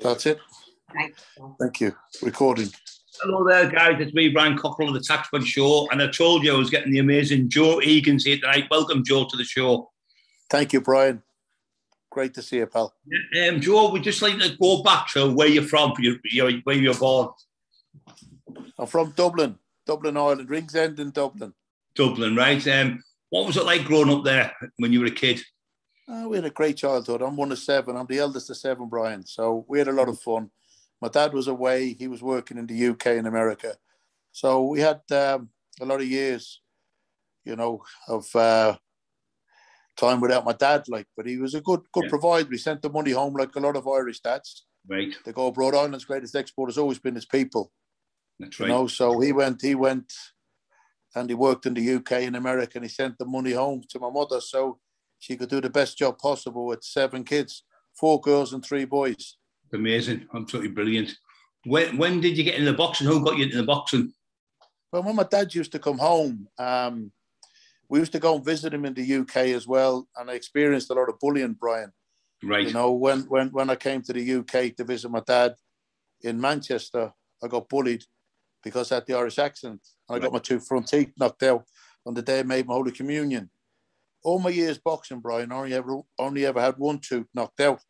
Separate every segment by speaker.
Speaker 1: That's it. Thank you. Recording.
Speaker 2: Hello there, guys. It's me, Brian Cockrell of the Taxman Show. And I told you I was getting the amazing Joe Egan here tonight. Welcome, Joe, to the show.
Speaker 1: Thank you, Brian. Great to see you, pal.
Speaker 2: Joe, we'd just like to go back to where you're from, where you're born.
Speaker 1: I'm from Dublin, Ireland, Ringsend in Dublin.
Speaker 2: Dublin, right. What was it like growing up there when you were a kid?
Speaker 1: We had a great childhood. I'm one of seven. I'm the eldest of seven, Brian. So we had a lot of fun. My dad was away. He was working in the UK and America. So we had a lot of years, of time without my dad. But he was a good provider. He sent the money home like a lot of Irish dads.
Speaker 2: Right.
Speaker 1: They go abroad. Ireland's greatest export has always been his people.
Speaker 2: That's right.
Speaker 1: So he went and he worked in the UK and America, and he sent the money home to my mother so she could do the best job possible with 7 kids, 4 girls and 3 boys.
Speaker 2: Amazing. Absolutely brilliant. When did you get into the boxing? Who got you into the boxing?
Speaker 1: Well, when my dad used to come home, we used to go and visit him in the UK as well, and I experienced a lot of bullying, Brian.
Speaker 2: Right.
Speaker 1: When I came to the UK to visit my dad in Manchester, I got bullied because I had the Irish accent. And I got my 2 front teeth knocked out on the day I made my Holy Communion. All my years boxing, Brian, I only ever had 1 tooth knocked out.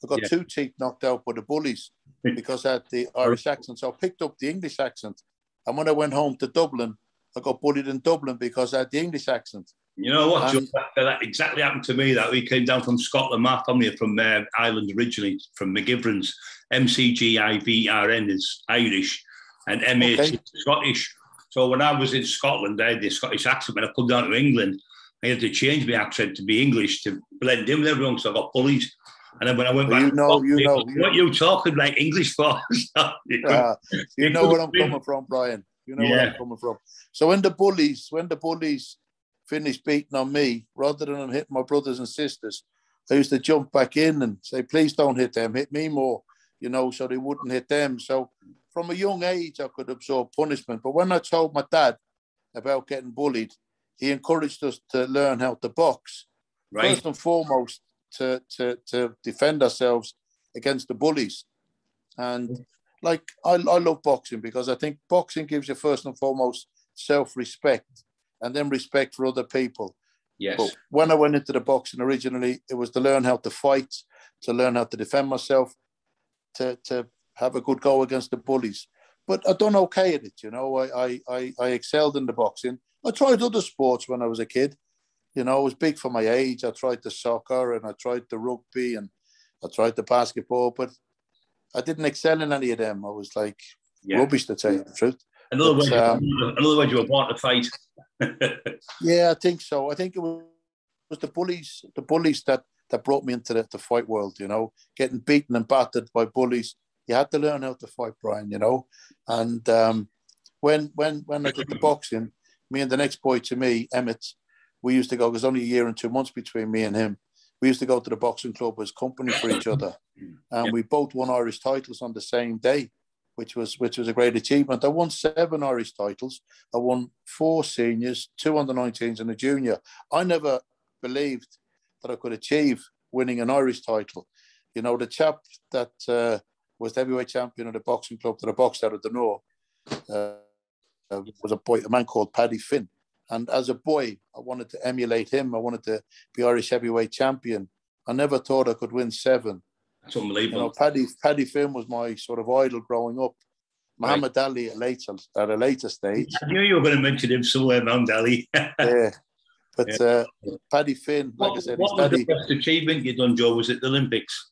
Speaker 1: I got 2 teeth knocked out by the bullies because I had the Irish accent. So I picked up the English accent. And when I went home to Dublin, I got bullied in Dublin because I had the English accent. You know what,
Speaker 2: Joe, that exactly happened to me. That we came down from Scotland. My family are from Ireland originally, from McGivrans. McGivrn is Irish and MH is Scottish. So when I was in Scotland, I had the Scottish accent. When I come down to England, I had to change my accent to be English to blend in with everyone, so I got bullied. And then when I went back, what you talking like English for?
Speaker 1: You know where I'm coming from, Brian. You know where I'm coming from. So when the bullies finished beating on me, rather than hitting my brothers and sisters, I used to jump back in and say, please don't hit them, hit me more, so they wouldn't hit them. So from a young age, I could absorb punishment. But when I told my dad about getting bullied, he encouraged us to learn how to box. Right. First and foremost, to defend ourselves against the bullies. And I love boxing because I think boxing gives you first and foremost self-respect and then respect for other people.
Speaker 2: Yes.
Speaker 1: But when I went into the boxing originally, it was to learn how to fight, to learn how to defend myself, to have a good go against the bullies. But I done okay at it, I excelled in the boxing. I tried other sports when I was a kid. I was big for my age. I tried the soccer and I tried the rugby and I tried the basketball, but I didn't excel in any of them. I was rubbish, to tell you the truth.
Speaker 2: In other words, you were born to fight.
Speaker 1: Yeah, I think so. I think it was the bullies that brought me into the fight world, getting beaten and battered by bullies. You had to learn how to fight, Brian, And when I did the boxing, me and the next boy to me, Emmett, we used to go, there's only a year and 2 months between me and him. We used to go to the boxing club as company for each other. And we both won Irish titles on the same day, which was a great achievement. I won 7 Irish titles. I won 4 seniors, 2 under-19s and a junior. I never believed that I could achieve winning an Irish title. The chap that was the heavyweight champion of the boxing club that I boxed out of the North, was a man called Paddy Finn. And as a boy, I wanted to emulate him. I wanted to be Irish heavyweight champion. I never thought I could win 7.
Speaker 2: That's unbelievable.
Speaker 1: Paddy Finn was my sort of idol growing up. Muhammad Ali at a later stage.
Speaker 2: I knew you were going to mention him somewhere, Muhammad Ali.
Speaker 1: Yeah. But Paddy Finn, like I said,
Speaker 2: what was the best achievement you done, Joe? Was it the Olympics?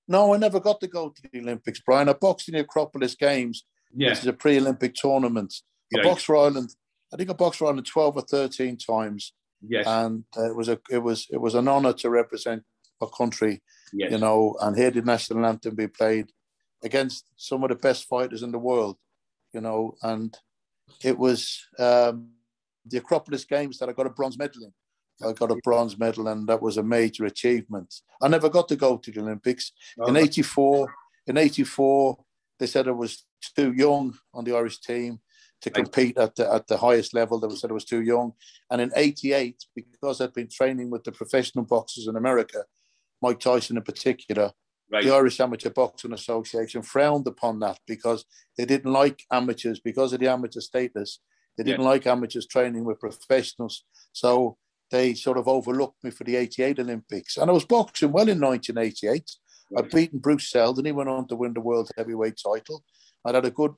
Speaker 1: No, I never got to go to the Olympics, Brian. I boxed in the Acropolis Games, which is a pre-Olympic tournament. I boxed for Ireland. I think I boxed for Ireland 12 or 13 times.
Speaker 2: Yes.
Speaker 1: And it was an honour to represent our country, and hear the national anthem be played against some of the best fighters in the world, and it was the Acropolis Games that I got a bronze medal in. I got a bronze medal, and that was a major achievement. I never got to go to the Olympics. In '84, they said I was too young on the Irish team to compete at the highest level. They said I was too young. And in '88, because I'd been training with the professional boxers in America, Mike Tyson in particular,
Speaker 2: Right.
Speaker 1: The Irish Amateur Boxing Association frowned upon that because they didn't like amateurs, because of the amateur status. They didn't like amateurs training with professionals. So they sort of overlooked me for the 88 Olympics. And I was boxing well in 1988. I'd beaten Bruce Seldon. He went on to win the world heavyweight title. I'd had a good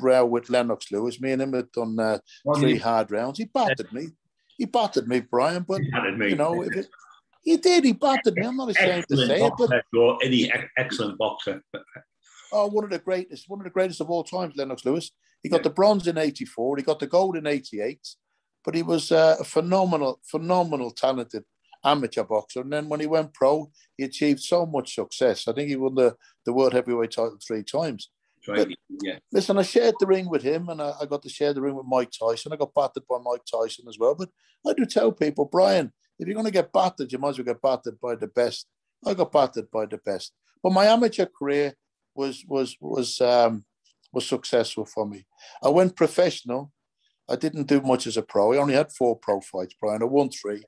Speaker 1: row with Lennox Lewis. Me and him had done 3 hard rounds. He battered me. He battered me, Brian. But, you know, he did. He battered me. I'm not ashamed to say it. But
Speaker 2: any excellent boxer.
Speaker 1: Oh, one of the greatest of all times, Lennox Lewis. He got the bronze in 84. He got the gold in 88. But he was a phenomenal, talented amateur boxer. And then when he went pro, he achieved so much success. I think he won the world heavyweight title 3 times.
Speaker 2: Right.
Speaker 1: But, listen, I shared the ring with him, and I got to share the ring with Mike Tyson. I got battered by Mike Tyson as well. But I do tell people, Brian, if you're going to get battered, you might as well get battered by the best. I got battered by the best. But my amateur career was successful for me. I went professional. I didn't do much as a pro. I only had 4 pro fights, Brian. I won 3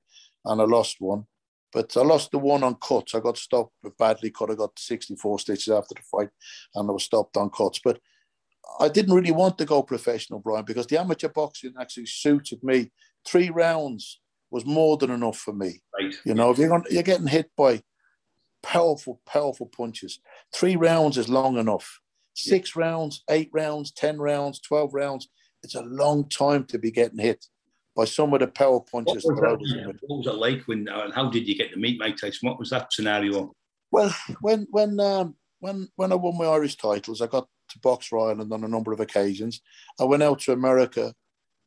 Speaker 1: and I lost 1. But I lost the 1 on cuts. I got stopped badly cut. I got 64 stitches after the fight and I was stopped on cuts. But I didn't really want to go professional, Brian, because the amateur boxing actually suited me. 3 rounds was more than enough for me.
Speaker 2: Right.
Speaker 1: You know, if you're getting hit by powerful punches, 3 rounds is long enough. 6 rounds, 8 rounds, 10 rounds, 12 rounds. It's a long time to be getting hit by some of the power punches.
Speaker 2: What was it like when? How did you get to meet Mike Tyson? What was that scenario?
Speaker 1: Well, when I won my Irish titles, I got to box Ireland on a number of occasions. I went out to America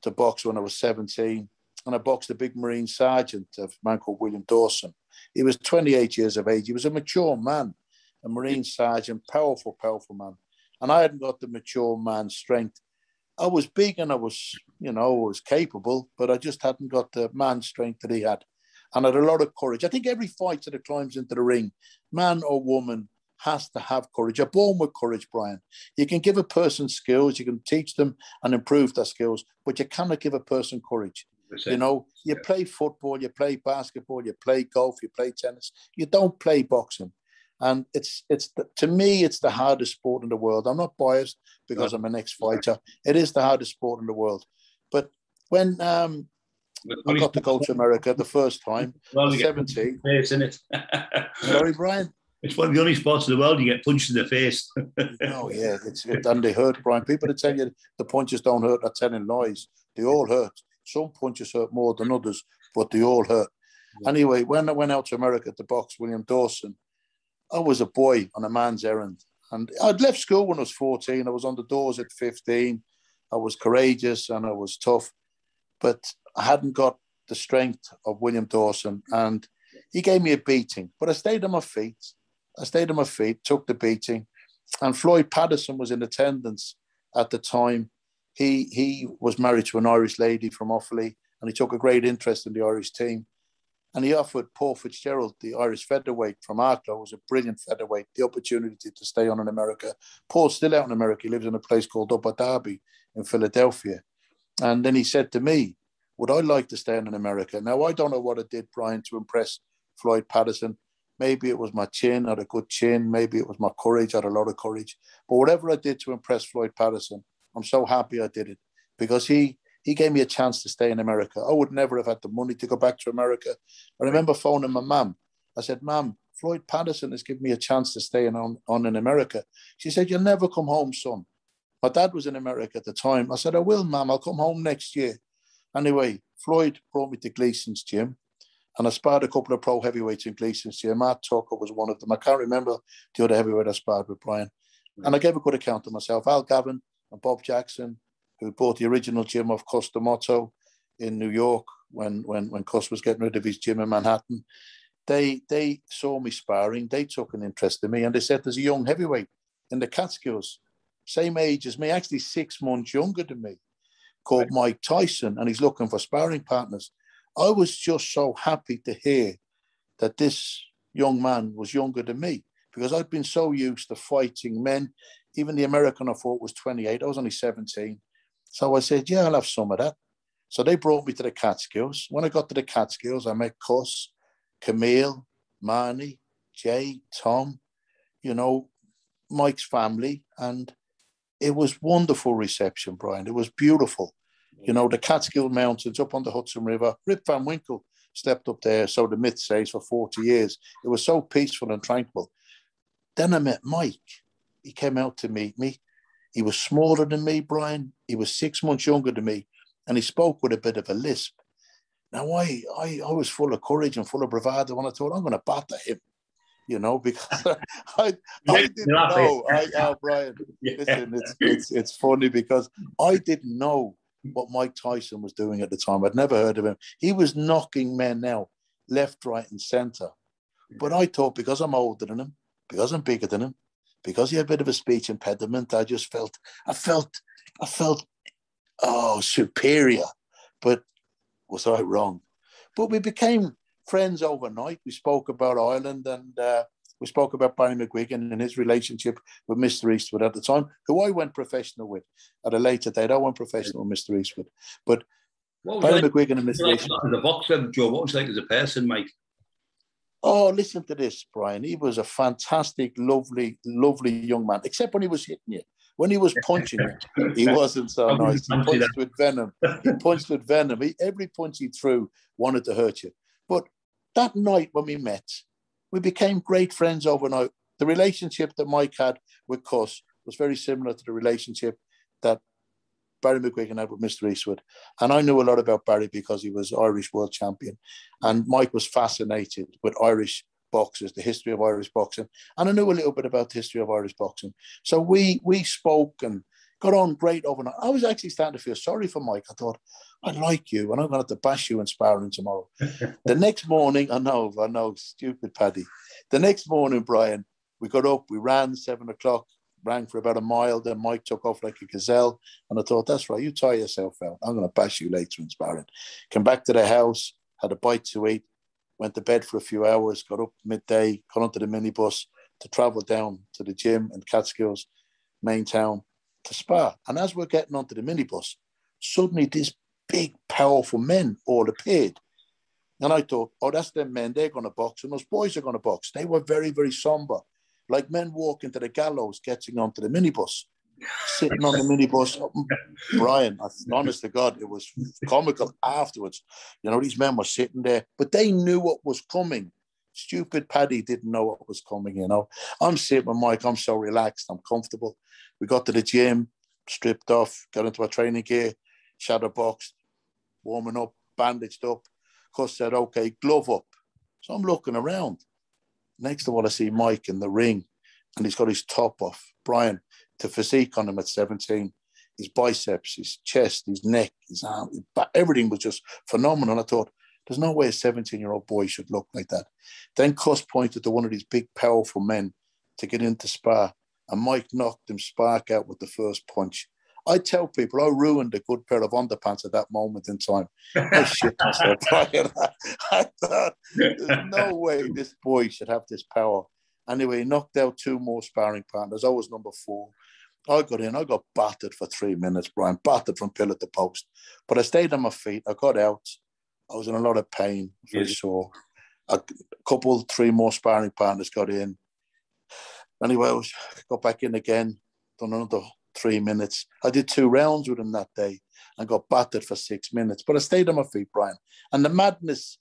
Speaker 1: to box when I was 17, and I boxed a big Marine sergeant, a man called William Dawson. He was 28 years of age. He was a mature man, a Marine sergeant, powerful man. And I hadn't got the mature man's strength. I was big and I was capable, but I just hadn't got the man's strength that he had. And I had a lot of courage. I think every fighter that climbs into the ring, man or woman, has to have courage. You're born with courage, Brian. You can give a person skills, you can teach them and improve their skills, but you cannot give a person courage. You know, you play football, you play basketball, you play golf, you play tennis. You don't play boxing. And to me, it's the hardest sport in the world. I'm not biased because I'm an ex-fighter. It is the hardest sport in the world. But when I got to go to America the first time, I was 17.
Speaker 2: Face, isn't it?
Speaker 1: Sorry, Brian?
Speaker 2: It's one of the only sports in the world you get punched in the face.
Speaker 1: Oh, yeah. And they hurt, Brian. People that tell you the punches don't hurt are telling lies. They all hurt. Some punches hurt more than others, but they all hurt. Yeah. Anyway, when I went out to America to box William Dawson, I was a boy on a man's errand. And I'd left school when I was 14. I was on the doors at 15. I was courageous and I was tough. But I hadn't got the strength of William Dawson. And he gave me a beating. But I stayed on my feet. Took the beating. And Floyd Patterson was in attendance at the time. He was married to an Irish lady from Offaly, and he took a great interest in the Irish team. And he offered Paul Fitzgerald, the Irish featherweight from Arklow, was a brilliant featherweight, the opportunity to stay on in America. Paul's still out in America. He lives in a place called Upper Darby in Philadelphia. And then he said to me, would I like to stay in America? Now, I don't know what I did, Brian, to impress Floyd Patterson. Maybe it was my chin, I had a good chin. Maybe it was my courage, I had a lot of courage. But whatever I did to impress Floyd Patterson, I'm so happy I did it because he gave me a chance to stay in America. I would never have had the money to go back to America. I remember phoning my mum. I said, Mum, Floyd Patterson has given me a chance to stay on in America. She said, you'll never come home, son. My dad was in America at the time. I said, I will, Mum. I'll come home next year. Anyway, Floyd brought me to Gleason's gym and I sparred a couple of pro heavyweights in Gleason's gym. Matt Tucker was one of them. I can't remember the other heavyweight I sparred with, Brian. And I gave a good account of myself. Al Gavin and Bob Jackson, who bought the original gym of Cus D'Amato in New York when Cus was getting rid of his gym in Manhattan. They saw me sparring. They took an interest in me. And they said, there's a young heavyweight in the Catskills, same age as me, actually 6 months younger than me, called Mike Tyson, and he's looking for sparring partners. I was just so happy to hear that this young man was younger than me because I'd been so used to fighting men. Even the American I fought was 28. I was only 17. So I said, yeah, I'll have some of that. So they brought me to the Catskills. When I got to the Catskills, I met Cus, Camille, Marnie, Jay, Tom, you know, Mike's family, and it was wonderful reception, Brian. It was beautiful. You know, the Catskill Mountains up on the Hudson River. Rip Van Winkle slept up there, so the myth says, for 40 years. It was so peaceful and tranquil. Then I met Mike. He came out to meet me. He was smaller than me, Brian. He was 6 months younger than me, and he spoke with a bit of a lisp. Now, I was full of courage and full of bravado, and I thought, I'm going to batter him, you know, because I didn't know. Brian, listen, it's funny because I didn't know what Mike Tyson was doing at the time. I'd never heard of him. He was knocking men out left, right, and centre. But I thought, because I'm older than him, because I'm bigger than him, because he had a bit of a speech impediment, I felt, superior. But was I wrong? But we became friends overnight. We spoke about Ireland, and we spoke about Barry McGuigan and his relationship with Mr. Eastwood at the time, who I went professional with at a later date. I went professional with Mr. Eastwood. But Barry McGuigan and Mr. Eastwood.
Speaker 2: As a boxer, Joe, what was he like as a person, Mike?
Speaker 1: Oh, listen to this, Brian. He was a fantastic, lovely, lovely young man, except when he was hitting you. When he was punching you, he wasn't so nice. He punched with venom. Every punch he threw wanted to hurt you. But that night when we met, we became great friends overnight. The relationship that Mike had with Cuss was very similar to the relationship that Barry McGuigan had with Mr. Eastwood. And I knew a lot about Barry because he was Irish world champion. And Mike was fascinated with Irish boxers, the history of Irish boxing. And I knew a little bit about the history of Irish boxing. So we spoke and got on great overnight. I was actually starting to feel sorry for Mike. I thought, I like you, and I'm going to have to bash you in sparring tomorrow. The next morning, I know, stupid Paddy. The next morning, Brian, we got up, we ran 7 o'clock, ran for about a mile. Then Mike took off like a gazelle. And I thought, that's right, you tire yourself out. I'm going to bash you later in sparring. Came back to the house, had a bite to eat, went to bed for a few hours, got up midday, got onto the minibus to travel down to the gym in Catskills, main town, to spar. And as we're getting onto the minibus, suddenly these big, powerful men all appeared. And I thought, oh, that's them men. They're going to box. And those boys are going to box. They were very, very somber. Like men walking to the gallows, getting onto the minibus, sitting on the minibus. Brian, honest to God, it was comical afterwards. You know, these men were sitting there, but they knew what was coming. Stupid Paddy didn't know what was coming, you know. I'm sitting with Mike. I'm so relaxed. I'm comfortable. We got to the gym, stripped off, got into our training gear, shadow boxed, warming up, bandaged up. Cuss said, okay, glove up. So I'm looking around. Next of all, I see Mike in the ring, and he's got his top off. Brian, the physique on him at 17, his biceps, his chest, his neck, his arm, his back, everything was just phenomenal. I thought, there's no way a 17-year-old boy should look like that. Then Cuss pointed to one of these big, powerful men to get into spar, and Mike knocked him spark out with the first punch. I tell people I ruined a good pair of underpants at that moment in time. I shit myself, Brian. I thought, there's no way this boy should have this power. Anyway, he knocked out 2 more sparring partners. I was number 4. I got in. I got battered for 3 minutes, Brian, battered from pillar to post. But I stayed on my feet. I got out. I was in a lot of pain, very sore. A couple, 3 more sparring partners got in. Anyway, I got back in again, done another 3 minutes. I did 2 rounds with him that day and got battered for 6 minutes. But I stayed on my feet, Brian. And the madness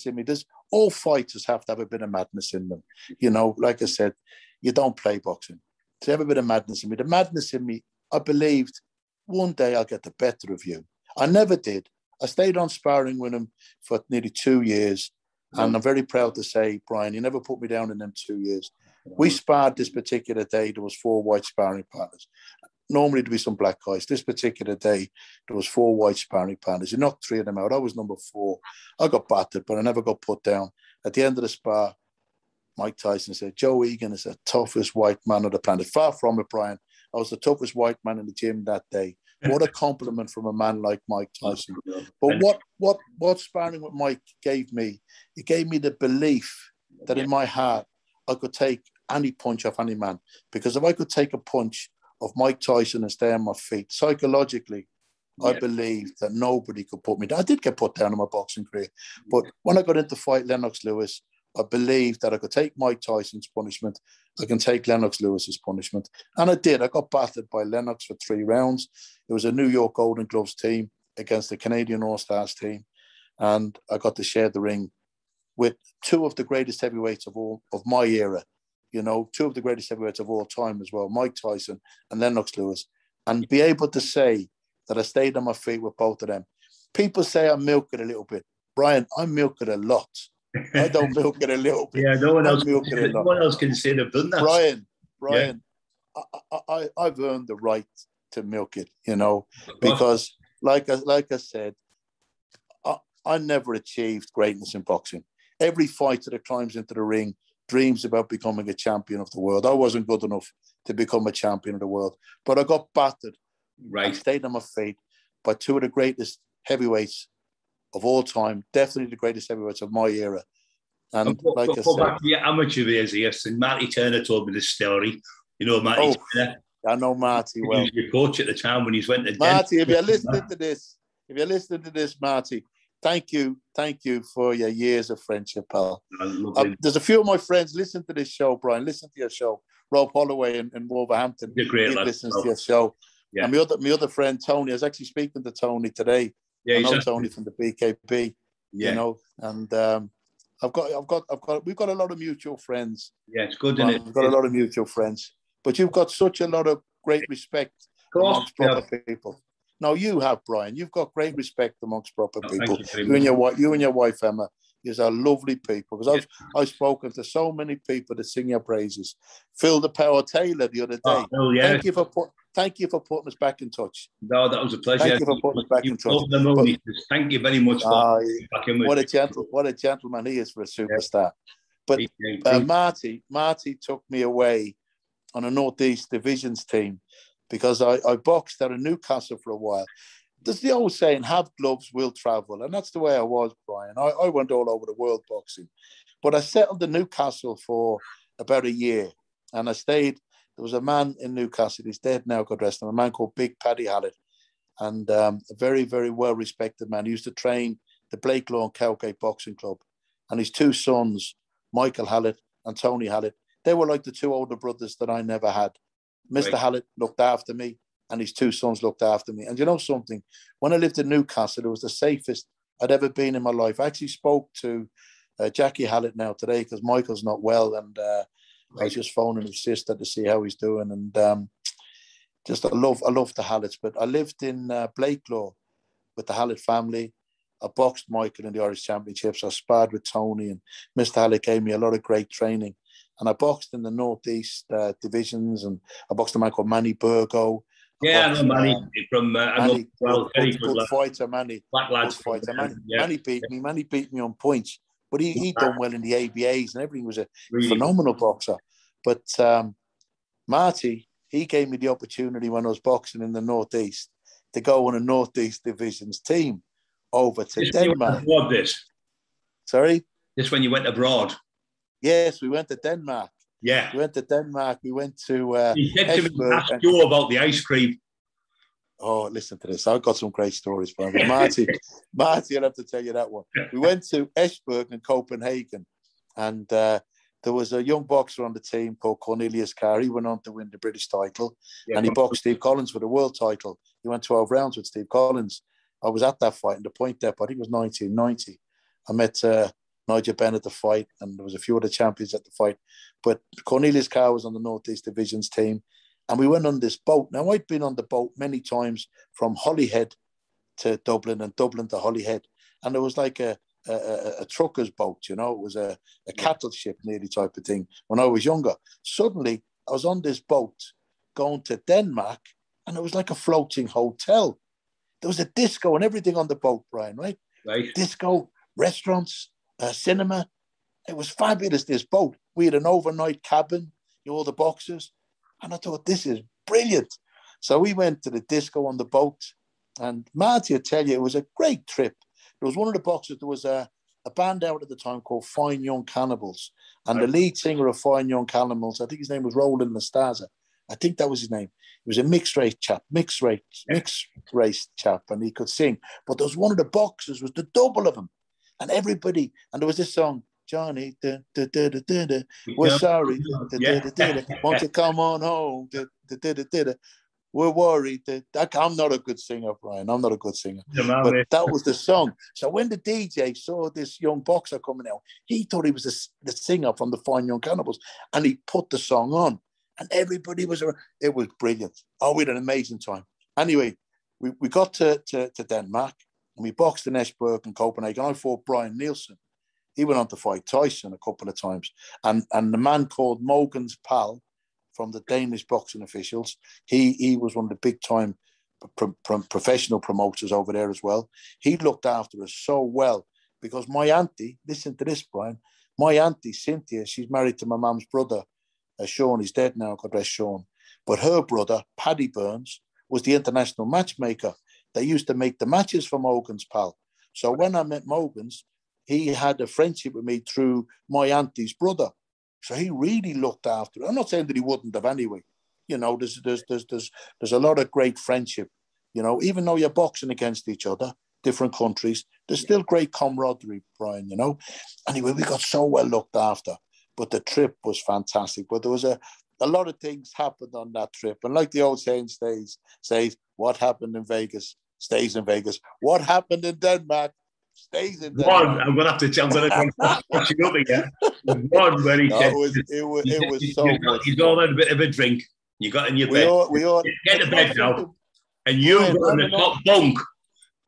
Speaker 1: in me, all fighters have to have a bit of madness in them. You know, like I said, you don't play boxing. To have a bit of madness in me. The madness in me, I believed one day I'll get the better of you. I never did. I stayed on sparring with him for nearly 2 years. And I'm very proud to say, Brian, he never put me down in them 2 years. We sparred this particular day. There was 4 white sparring partners. Normally there'd be some black guys. This particular day, there was 4 white sparring partners. He knocked 3 of them out. I was number 4. I got battered, but I never got put down. At the end of the spar, Mike Tyson said, Joe Egan is the toughest white man on the planet. Far from it, Brian. I was the toughest white man in the gym that day. What a compliment from a man like Mike Tyson. But what sparring with Mike gave me, it gave me the belief that in my heart, I could take any punch off any man. Because if I could take a punch of Mike Tyson and stay on my feet, psychologically, I believed that nobody could put me down. I did get put down in my boxing career. But when I got into fight Lennox Lewis, I believed that I could take Mike Tyson's punishment I can take Lennox Lewis's punishment. And I did. I got battered by Lennox for 3 rounds. It was a New York Golden Gloves team against the Canadian All-Stars team. And I got to share the ring with 2 of the greatest heavyweights of my era. You know, 2 of the greatest heavyweights of all time as well, Mike Tyson and Lennox Lewis. And be able to say that I stayed on my feet with both of them. People say I milk it a little bit. Brian, I milk it a lot. I don't milk it a little bit.
Speaker 2: Yeah, no one else can say they've done that.
Speaker 1: Brian, yeah. I've earned the right to milk it, you know, because like I said, I never achieved greatness in boxing. Every fighter that climbs into the ring dreams about becoming a champion of the world. I wasn't good enough to become a champion of the world, but I got battered.
Speaker 2: Right.
Speaker 1: I stayed on my feet by 2 of the greatest heavyweights of all time, definitely the greatest heavyweights of my era. And like I said,
Speaker 2: back to your amateur days, yes. And Matty Turner told me this story. You know Matty Turner.
Speaker 1: I know Marty well.
Speaker 2: He was your coach at the time when he's went to
Speaker 1: Marty, if you're listening to this, Marty, thank you for your years of friendship, pal. There's a few of my friends listen to this show, Brian. Listen to your show. Rob Holloway in Wolverhampton.
Speaker 2: You're great,
Speaker 1: he listens to your show. Yeah. And my other friend Tony, I was actually speaking to Tony today. Yeah, I know Tony from the BKB. Yeah. You know, and we've got a lot of mutual friends.
Speaker 2: Yeah, it's good, isn't it?
Speaker 1: We've got a lot of mutual friends. But you've got such a lot of great respect amongst proper people. No, you have, Brian. You've got great respect amongst proper people. You and your wife, Emma, are lovely people. Because I've spoken to so many people that sing your praises. Phil the Power Taylor the other day.
Speaker 2: Oh, yeah.
Speaker 1: Thank you for putting us back in touch.
Speaker 2: No, that was a pleasure.
Speaker 1: Thank you for putting us back in touch.
Speaker 2: Thank you very much for back in with
Speaker 1: what a gentleman he is for a superstar. Yeah. But Marty took me away on a Northeast Divisions team because I boxed out of Newcastle for a while. There's the old saying, have gloves, will travel. And that's the way I was, Brian. I went all over the world boxing. But I settled in Newcastle for about a year. And I stayed. There was a man in Newcastle, he's dead now, God rest him, a man called Big Paddy Hallett. And a very, very well-respected man. He used to train the Blake Lawn Cowgate Boxing Club. And his 2 sons, Michael Hallett and Tony Hallett, they were like the 2 older brothers that I never had. Mr. Hallett looked after me, and his 2 sons looked after me. And you know something? When I lived in Newcastle, it was the safest I'd ever been in my life. I actually spoke to Jackie Hallett now today because Michael's not well, and I was just phoning his sister to see how he's doing. And I love the Hallets. But I lived in Blakelaw with the Hallett family. I boxed Michael in the Irish Championships. I sparred with Tony, and Mr. Hallett gave me a lot of great training. And I boxed in the Northeast divisions, and I boxed a man called Manny Burgo.
Speaker 2: I know Manny from
Speaker 1: Manny, good fighter, Manny.
Speaker 2: Black lads
Speaker 1: fighter. Manny beat me. Manny beat me on points, but he done well in the ABAs and everything. Was a phenomenal boxer. But Marty, he gave me the opportunity when I was boxing in the Northeast to go on a Northeast divisions team over to Denmark. Sorry?
Speaker 2: Just when you went abroad?
Speaker 1: Yes, we went to Denmark.
Speaker 2: Yeah.
Speaker 1: We went to Denmark. We went to
Speaker 2: he said to me, ask you about the ice cream.
Speaker 1: Oh, listen to this. I've got some great stories for him. Marty, I'll have to tell you that one. We went to Esbjerg in Copenhagen, and there was a young boxer on the team called Cornelius Carr. He went on to win the British title, and he boxed Steve Collins for the world title. He went 12 rounds with Steve Collins. I was at that fight in the Point Depot. I think it was 1990. I met Nigel Benn at the fight, and there was a few other champions at the fight. But Cornelius Carr was on the Northeast Divisions team, and we went on this boat. Now, I'd been on the boat many times from Holyhead to Dublin and Dublin to Holyhead, and it was like a trucker's boat, you know. It was a cattle ship nearly type of thing when I was younger. Suddenly, I was on this boat going to Denmark, and it was like a floating hotel. There was a disco and everything on the boat, Brian, right?
Speaker 2: Right.
Speaker 1: Disco, restaurants, cinema. It was fabulous, this boat. We had an overnight cabin, all the boxers. And I thought, this is brilliant. So we went to the disco on the boat. And Marty, I tell you, it was a great trip. There was one of the boxers, there was a band out at the time called Fine Young Cannibals. And the lead singer of Fine Young Cannibals, I think his name was Roland Nastaza. I think that was his name. He was a mixed race chap, and he could sing. But there was one of the boxers, was the double of him. And everybody, and there was this song, Johnny, we're sorry. Won't you come on home? We're worried that I'm not a good singer, Brian. I'm not a good singer. But that was the song. So when the DJ saw this young boxer coming out, he thought he was the singer from the Fine Young Cannibals, and he put the song on, and everybody was around. It was brilliant. Oh, we had an amazing time. Anyway, we got to Denmark, and we boxed in Esbjerg and Copenhagen. I fought Brian Nielsen. He went on to fight Tyson a couple of times. And the man called Mogen's pal from the Danish boxing officials, he was one of the big-time professional promoters over there as well. He looked after us so well because my auntie, listen to this, Brian, my auntie, Cynthia, she's married to my mum's brother. Sean is dead now, God rest Sean. But her brother, Paddy Burns, was the international matchmaker. They used to make the matches for Mogen's pal. So when I met Mogen's, he had a friendship with me through my auntie's brother. So he really looked after it. I'm not saying that he wouldn't have anyway. You know, there's a lot of great friendship. You know, even though you're boxing against each other, different countries, there's still great camaraderie, Brian, you know. Anyway, we got so well looked after. But the trip was fantastic. But there was a lot of things happened on that trip. And like the old saying says, what happened in Vegas stays in Vegas. What happened in Denmark stays in Denmark.
Speaker 2: One, I'm going to have to tell you up again. One where he said,
Speaker 1: it was so much.
Speaker 2: He's all had a bit of a drink. You got in your bed.
Speaker 1: We all
Speaker 2: get to bed now. And you got in the top bunk.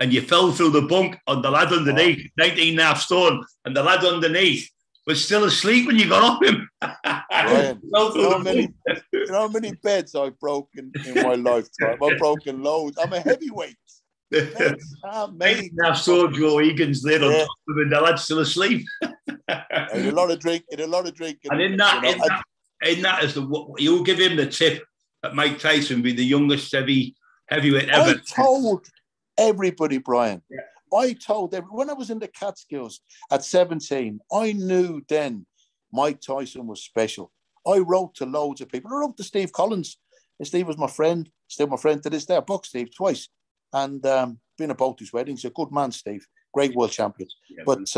Speaker 2: And you fell through the bunk on the lad underneath, 19.5 stone. And the lad underneath was still asleep when you got off him.
Speaker 1: Brian, you know how many beds I've broken in my lifetime? I've broken loads. I'm a heavyweight.
Speaker 2: Now saw Joe Egan's there on top of him, the lad's still asleep.
Speaker 1: A lot of drinking.
Speaker 2: And in that is you give him the tip that Mike Tyson be the youngest heavyweight ever.
Speaker 1: I told everybody, Brian. Yeah. I told everyone when I was in the Catskills at 17, I knew then Mike Tyson was special. I wrote to loads of people. I wrote to Steve Collins. And Steve was my friend, still my friend to this day. I boxed Steve twice. And been at both his weddings. A good man, Steve. Great world champion. Yeah, but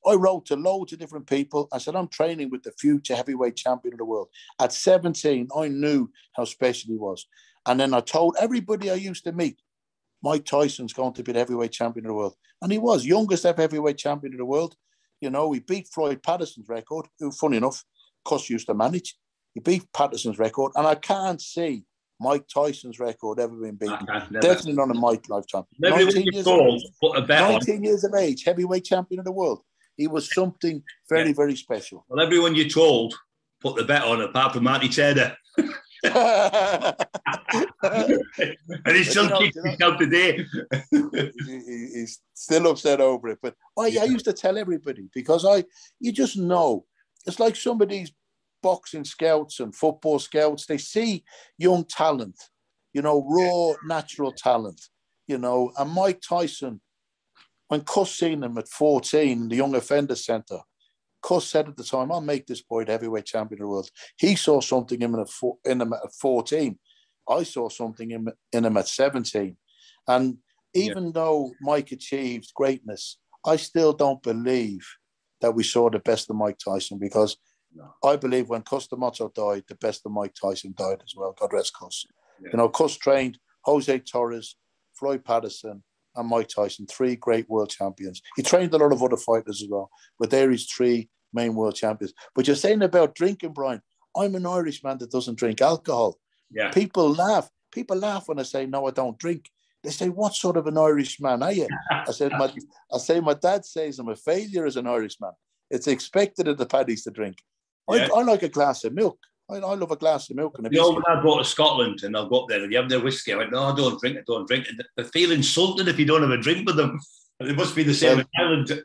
Speaker 1: I wrote to loads of different people. I said, I'm training with the future heavyweight champion of the world. At 17, I knew how special he was. And then I told everybody I used to meet, Mike Tyson's going to be the heavyweight champion of the world. And he was, youngest ever heavyweight champion of the world. You know, he beat Floyd Patterson's record, who, funny enough, Cuss used to manage. He beat Patterson's record. And I can't see Mike Tyson's record ever been beaten. Definitely not in my lifetime. 19 years of age, heavyweight champion of the world. He was something very, very special.
Speaker 2: Well, everyone you told put the bet on, apart from Marty Taylor. And he's still keeping himself today.
Speaker 1: He's still upset over it. But I used to tell everybody because you just know. It's like some of these boxing scouts and football scouts, they see young talent, you know, raw, natural talent, you know. And Mike Tyson, when Cuss seen him at 14 in the Young Offender Centre, Cuss said at the time, I'll make this boy the heavyweight champion of the world. He saw something in him at 14. I saw something in him at 17. And even though Mike achieved greatness, I still don't believe that we saw the best of Mike Tyson because I believe when Cuss D'Amato died, the best of Mike Tyson died as well. God rest Cuss. Yeah. You know, Cuss trained Jose Torres, Floyd Patterson, and Mike Tyson, 3 great world champions. He trained a lot of other fighters as well, but there is 3 main world champions. But you're saying about drinking, Brian. I'm an Irishman that doesn't drink alcohol. Yeah. People laugh. People laugh when I say, no, I don't drink. They say, what sort of an Irishman are you? I say, my dad says I'm a failure as an Irishman. It's expected of the paddies to drink. Yeah. I like a glass of milk. I love a glass of milk. And
Speaker 2: when I go to Scotland and I'll go up there and you have their whiskey, I went, no, I don't drink. They feel insulted if you don't have a drink with them. It must be the same in Ireland.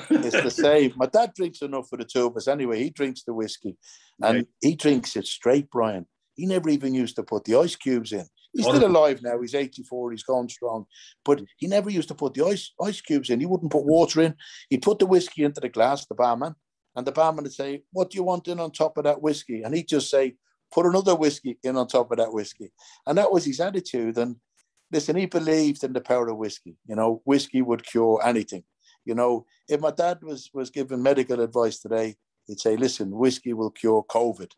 Speaker 1: It's the same. My dad drinks enough for the 2 of us anyway. He drinks the whiskey and he drinks it straight, Brian. He never even used to put the ice cubes in. He's still alive now. He's 84. He's gone strong. But he never used to put the ice cubes in. He wouldn't put water in. He'd put the whiskey into the glass, the barman, and the barman would say, what do you want in on top of that whiskey? And he'd just say, put another whiskey in on top of that whiskey. And that was his attitude. And listen, he believed in the power of whiskey. You know, whiskey would cure anything. You know, if my dad was giving medical advice today, he'd say, listen, whiskey will cure COVID,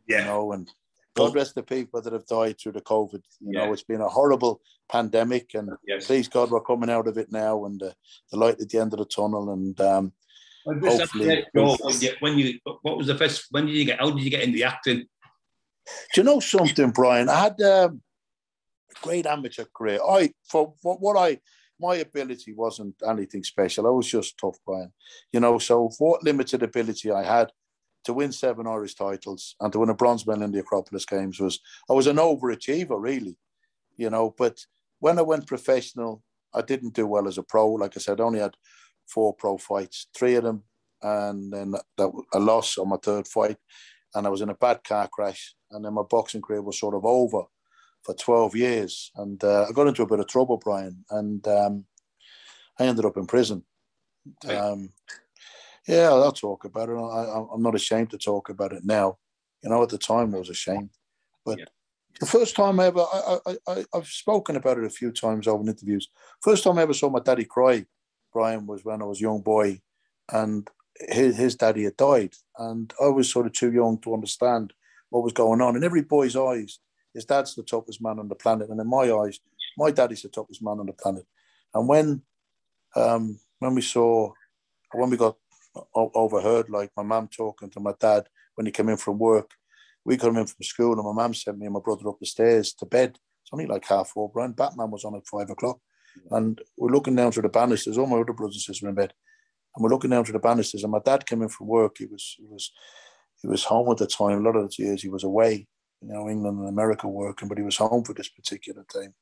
Speaker 1: you know, and God rest the people that have died through the COVID. You know, it's been a horrible pandemic, and please God, we're coming out of it now, and the light at the end of the tunnel. And hopefully,
Speaker 2: what was the first? When did you get? How did you get into acting?
Speaker 1: Do you know something, Brian? I had a great amateur career. My ability wasn't anything special. I was just tough, Brian. You know, so what limited ability I had to win 7 Irish titles and to win a bronze medal in the Acropolis Games I was an overachiever, really. You know, but when I went professional, I didn't do well as a pro. Like I said, I only had 4 pro fights, 3 of them, and then a loss on my 3rd fight. And I was in a bad car crash. And then my boxing career was sort of over for 12 years. And I got into a bit of trouble, Brian, and I ended up in prison. Yeah, I'll talk about it. I'm not ashamed to talk about it now. You know, at the time I was ashamed. But the first time I ever, I've spoken about it a few times over in interviews. First time I ever saw my daddy cry, Brian, was when I was a young boy, and his daddy had died. And I was sort of too young to understand what was going on. In every boy's eyes, his dad's the toughest man on the planet. And in my eyes, my daddy's the toughest man on the planet. And when we got overheard, like my mum talking to my dad when he came in from work, we got him in from school, and my mum sent me and my brother up the stairs to bed. It's only like 4:30, Brian. Batman was on at 5 o'clock. And we're looking down through the banisters. All my other brothers and sisters were in bed. And we're looking down through the banisters, and my dad came in from work. He was home at the time. A lot of the years he was away, you know, England and America working, but he was home for this particular time.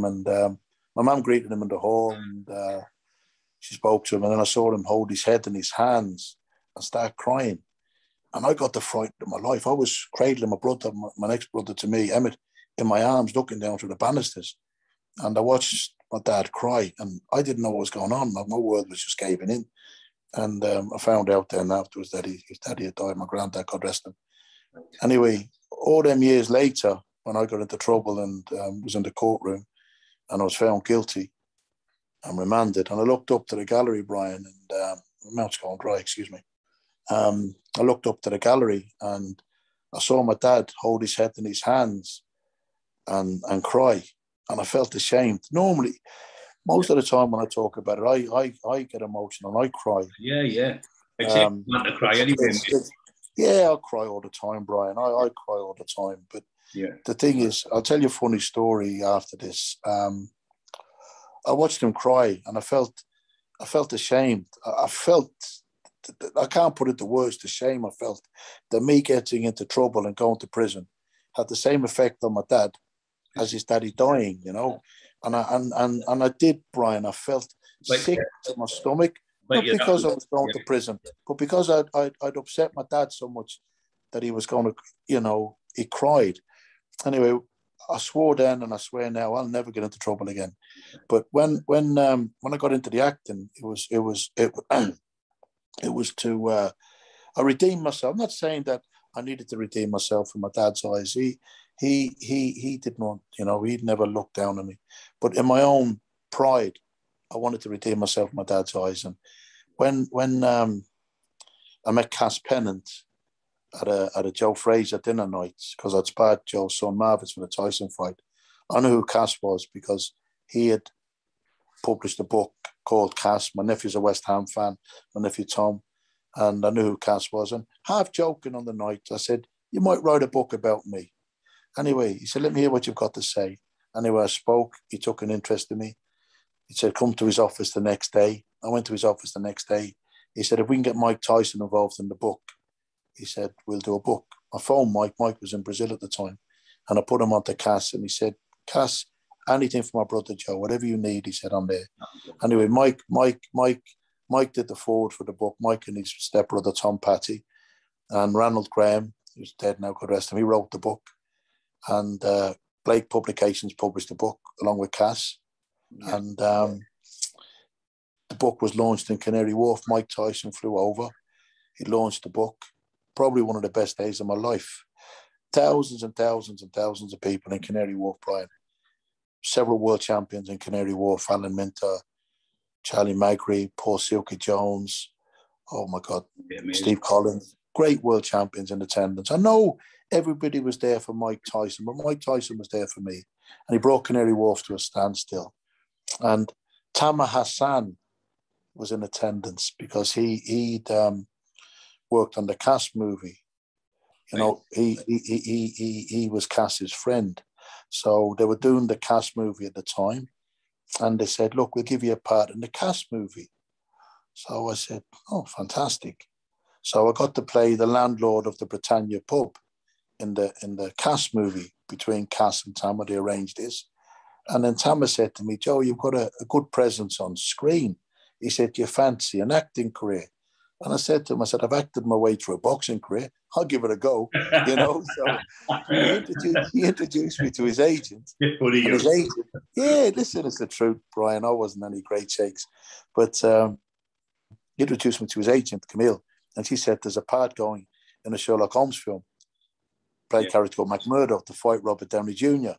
Speaker 1: And my mum greeted him in the hall, and she spoke to him, and then I saw him hold his head in his hands and start crying. And I got the fright of my life. I was cradling my brother, my next brother to me, Emmett, in my arms, looking down through the banisters. And I watched my dad cry, and I didn't know what was going on. My world was just caving in. And I found out then afterwards that his daddy had died. My granddad, God rest him. Anyway, all them years later, when I got into trouble and was in the courtroom, and I was found guilty and remanded, and I looked up to the gallery, Brian, and my mouth's going dry, excuse me. I looked up to the gallery, and I saw my dad hold his head in his hands and cry, and I felt ashamed. Normally, most of the time when I talk about it, I get emotional, I cry.
Speaker 2: Yeah. Want to cry anyway.
Speaker 1: I'll cry all the time, Brian. I cry all the time. But the thing is, I'll tell you a funny story after this. I watched him cry, and I felt ashamed. I can't put it to words, the shame I felt that me getting into trouble and going to prison had the same effect on my dad as his daddy dying, you know. And I did, Brian. I felt sick to my stomach, not because I was going to prison, but because I'd upset my dad so much that he was going to, you know, he cried. Anyway, I swore then, and I swear now, I'll never get into trouble again. But when I got into the acting, it was to I redeemed myself. I'm not saying that I needed to redeem myself in my dad's eyes. He did not, you know, he'd never looked down on me. But in my own pride, I wanted to redeem myself in my dad's eyes. And when I met Cass Pennant at a Joe Frazier dinner night, because I'd sparred Joe's son Marvis for the Tyson fight, I knew who Cass was because he had published a book called Cass. My nephew's a West Ham fan, my nephew Tom, and I knew who Cass was. And half joking on the night, I said, you might write a book about me. Anyway, he said, let me hear what you've got to say. Anyway, I spoke. He took an interest in me. He said, come to his office the next day. I went to his office the next day. He said, if we can get Mike Tyson involved in the book, he said, we'll do a book. I phoned Mike. Mike was in Brazil at the time. And I put him on to Cass, and he said, Cass, anything for my brother Joe, whatever you need, he said, I'm there. Anyway, Mike did the forward for the book. Mike and his stepbrother Tom Patty, and Ranald Graham, who's dead now, God rest him, he wrote the book. And Blake Publications published the book along with Cass. Yeah. And the book was launched in Canary Wharf. Mike Tyson flew over. He launched the book. Probably one of the best days of my life. Thousands and thousands and thousands of people in Canary Wharf, Brian. Several world champions in Canary Wharf, Alan Minter, Charlie Magri, Paul Silky Jones, oh my God,
Speaker 2: Yeah,
Speaker 1: Steve Collins, great world champions in attendance. I know everybody was there for Mike Tyson, but Mike Tyson was there for me. And he brought Canary Wharf to a standstill. And Tamer Hassan was in attendance because he'd worked on the Cass movie. You know, he was Cass's friend. So they were doing the Cass movie at the time. And they said, look, we'll give you a part in the Cass movie. So I said, oh, fantastic. So I got to play the landlord of the Britannia pub in the Cass movie between Cass and Tamer. They arranged this. And then Tamer said to me, Joe, you've got a good presence on screen. He said, do you fancy an acting career? And I said to him, I've acted my way through a boxing career. I'll give it a go, you know. So he introduced me to his agent. And his agent, yeah, listen, it's the truth, Brian. I wasn't any great shakes. But he introduced me to his agent, Camille. And she said, there's a part going in a Sherlock Holmes film. Play a character called McMurdo to fight Robert Downey Jr.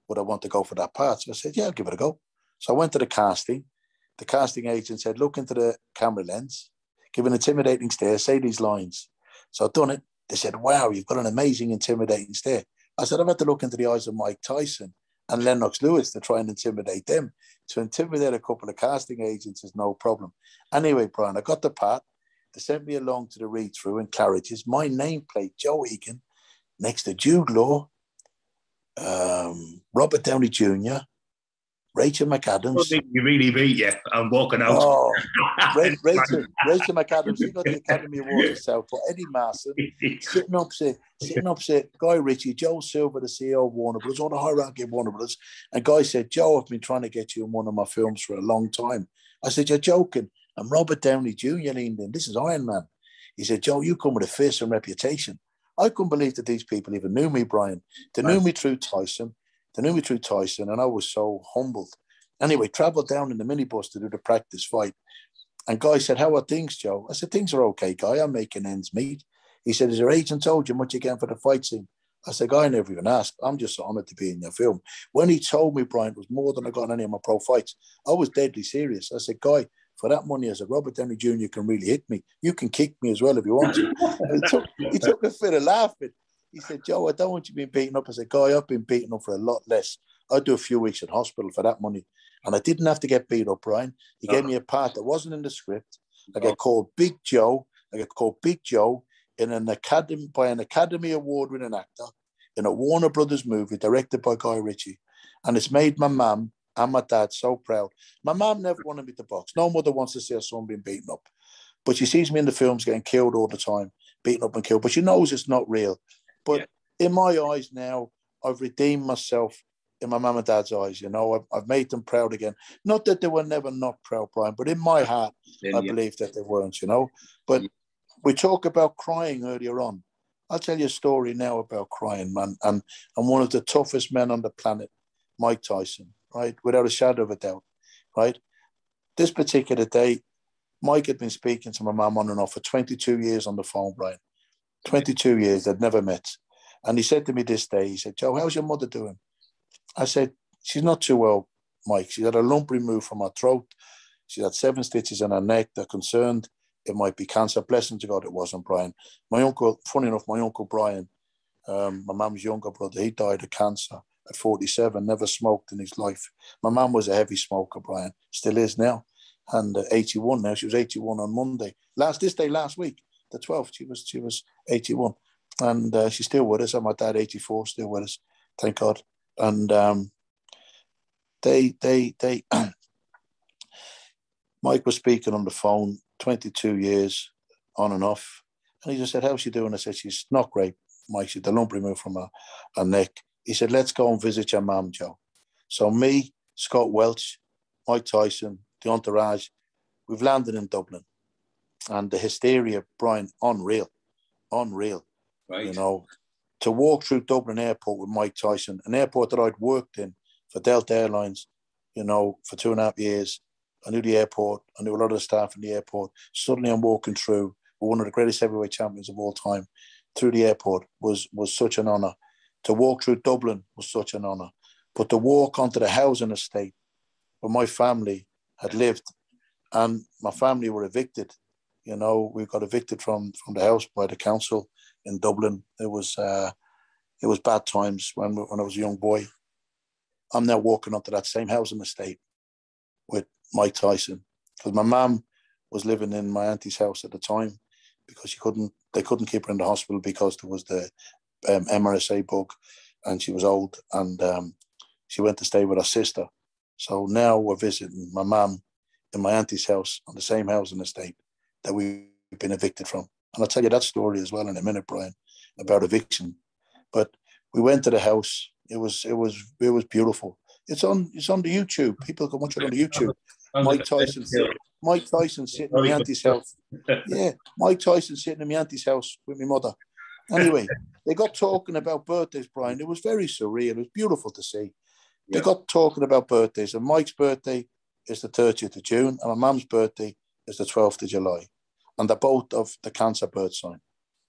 Speaker 1: Would I want to go for that part? So I said, yeah, I'll give it a go. So I went to the casting. The casting agent said, look into the camera lens, give an intimidating stare, say these lines. So I've done it. They said, wow, you've got an amazing, intimidating stare. I said, I've had to look into the eyes of Mike Tyson and Lennox Lewis to try and intimidate them. To intimidate a couple of casting agents is no problem. Anyway, Brian, I got the part. They sent me along to the read-through in Claridge's. My nameplate, Joe Egan, next to Jude Law, Robert Downey Jr., Rachel McAdams.
Speaker 2: You really beat you. I'm walking out.
Speaker 1: Oh, Rachel McAdams, she got the Academy Award herself. But Eddie Marson, sitting opposite Guy Ritchie, Joe Silver, the CEO of Warner Brothers, all the hierarchy of Warner Brothers. And Guy said, Joe, I've been trying to get you in one of my films for a long time. I said, you're joking. And Robert Downey Jr. leaned in. This is Iron Man. He said, Joe, you come with a fierce and reputation. I couldn't believe that these people even knew me, Brian. They knew me through Tyson. And I was so humbled. Anyway, travelled down in the minibus to do the practice fight. And Guy said, how are things, Joe? I said, things are okay, Guy. I'm making ends meet. He said, has your agent told you much again for the fight scene? I said, Guy, I never even asked. I'm just honoured to be in your film. When he told me, Brian, it was more than I got in any of my pro fights. I was deadly serious. I said, Guy, for that money, I said, Robert Downey Jr. can really hit me. You can kick me as well if you want to. And he took a fit of laughing. He said, Joe, I don't want you being beaten up. I said, Guy, I've been beaten up for a lot less. I'd do a few weeks in hospital for that money. And I didn't have to get beat up, Brian. He gave me a part that wasn't in the script. I get called Big Joe. In an Academy by an Academy Award-winning actor in a Warner Brothers movie directed by Guy Ritchie. And it's made my mum and my dad so proud. My mum never wanted me to box. No mother wants to see her son being beaten up. But she sees me in the films getting killed all the time, beaten up and killed. But she knows it's not real. But in my eyes now, I've redeemed myself in my mum and dad's eyes. You know, I've made them proud again. Not that they were never not proud, Brian, but in my heart, I believe that they weren't, you know. But we talk about crying earlier on. I'll tell you a story now about crying, man. And one of the toughest men on the planet, Mike Tyson, right? Without a shadow of a doubt, right? This particular day, Mike had been speaking to my mum on and off for 22 years on the phone, Brian. 22 years, they'd never met. And he said to me this day, he said, Joe, how's your mother doing? I said, she's not too well, Mike. She had a lump removed from her throat. She had 7 stitches in her neck. They're concerned it might be cancer. Blessing to God, it wasn't, Brian. My uncle, funny enough, my uncle Brian, my mum's younger brother, he died of cancer at 47, never smoked in his life. My mum was a heavy smoker, Brian, still is now, and 81 now. She was 81 on Monday. Last week, the 12th, she was 81. And she's still with us. And my dad, 84, still with us, thank God. And Mike was speaking on the phone, 22 years on and off. And he just said, how's she doing? I said, she's not great, Mike. She had the lump removed from her neck. He said, let's go and visit your mum, Joe. So me, Scott Welch, Mike Tyson, the entourage, we've landed in Dublin. And the hysteria, Brian, unreal. Right. You know, to walk through Dublin Airport with Mike Tyson, an airport that I'd worked in for Delta Airlines, you know, for 2.5 years. I knew the airport. I knew a lot of the staff in the airport. Suddenly I'm walking through one of the greatest heavyweight champions of all time through the airport was such an honour. To walk through Dublin was such an honour. But to walk onto the housing estate where my family had lived and my family were evicted. You know, we got evicted from the house by the council in Dublin. It was bad times when I was a young boy. I'm now walking onto that same housing estate with Mike Tyson, because my mum was living in my auntie's house at the time because they couldn't keep her in the hospital because there was the MRSA bug, and she was old, and she went to stay with her sister. So now we're visiting my mum in my auntie's house on the same housing estate that we've been evicted from. And I'll tell you that story as well in a minute, Brian, about eviction. But we went to the house. It was beautiful. It's on the YouTube. People can watch it on the YouTube. Mike Tyson sitting in my auntie's house. Yeah, Mike Tyson sitting in my auntie's house with my mother. Anyway, they got talking about birthdays, Brian. It was very surreal. It was beautiful to see. They got talking about birthdays, and Mike's birthday is the 30th of June, and my mum's birthday is the 12th of July. And they're both of the Cancer bird sign.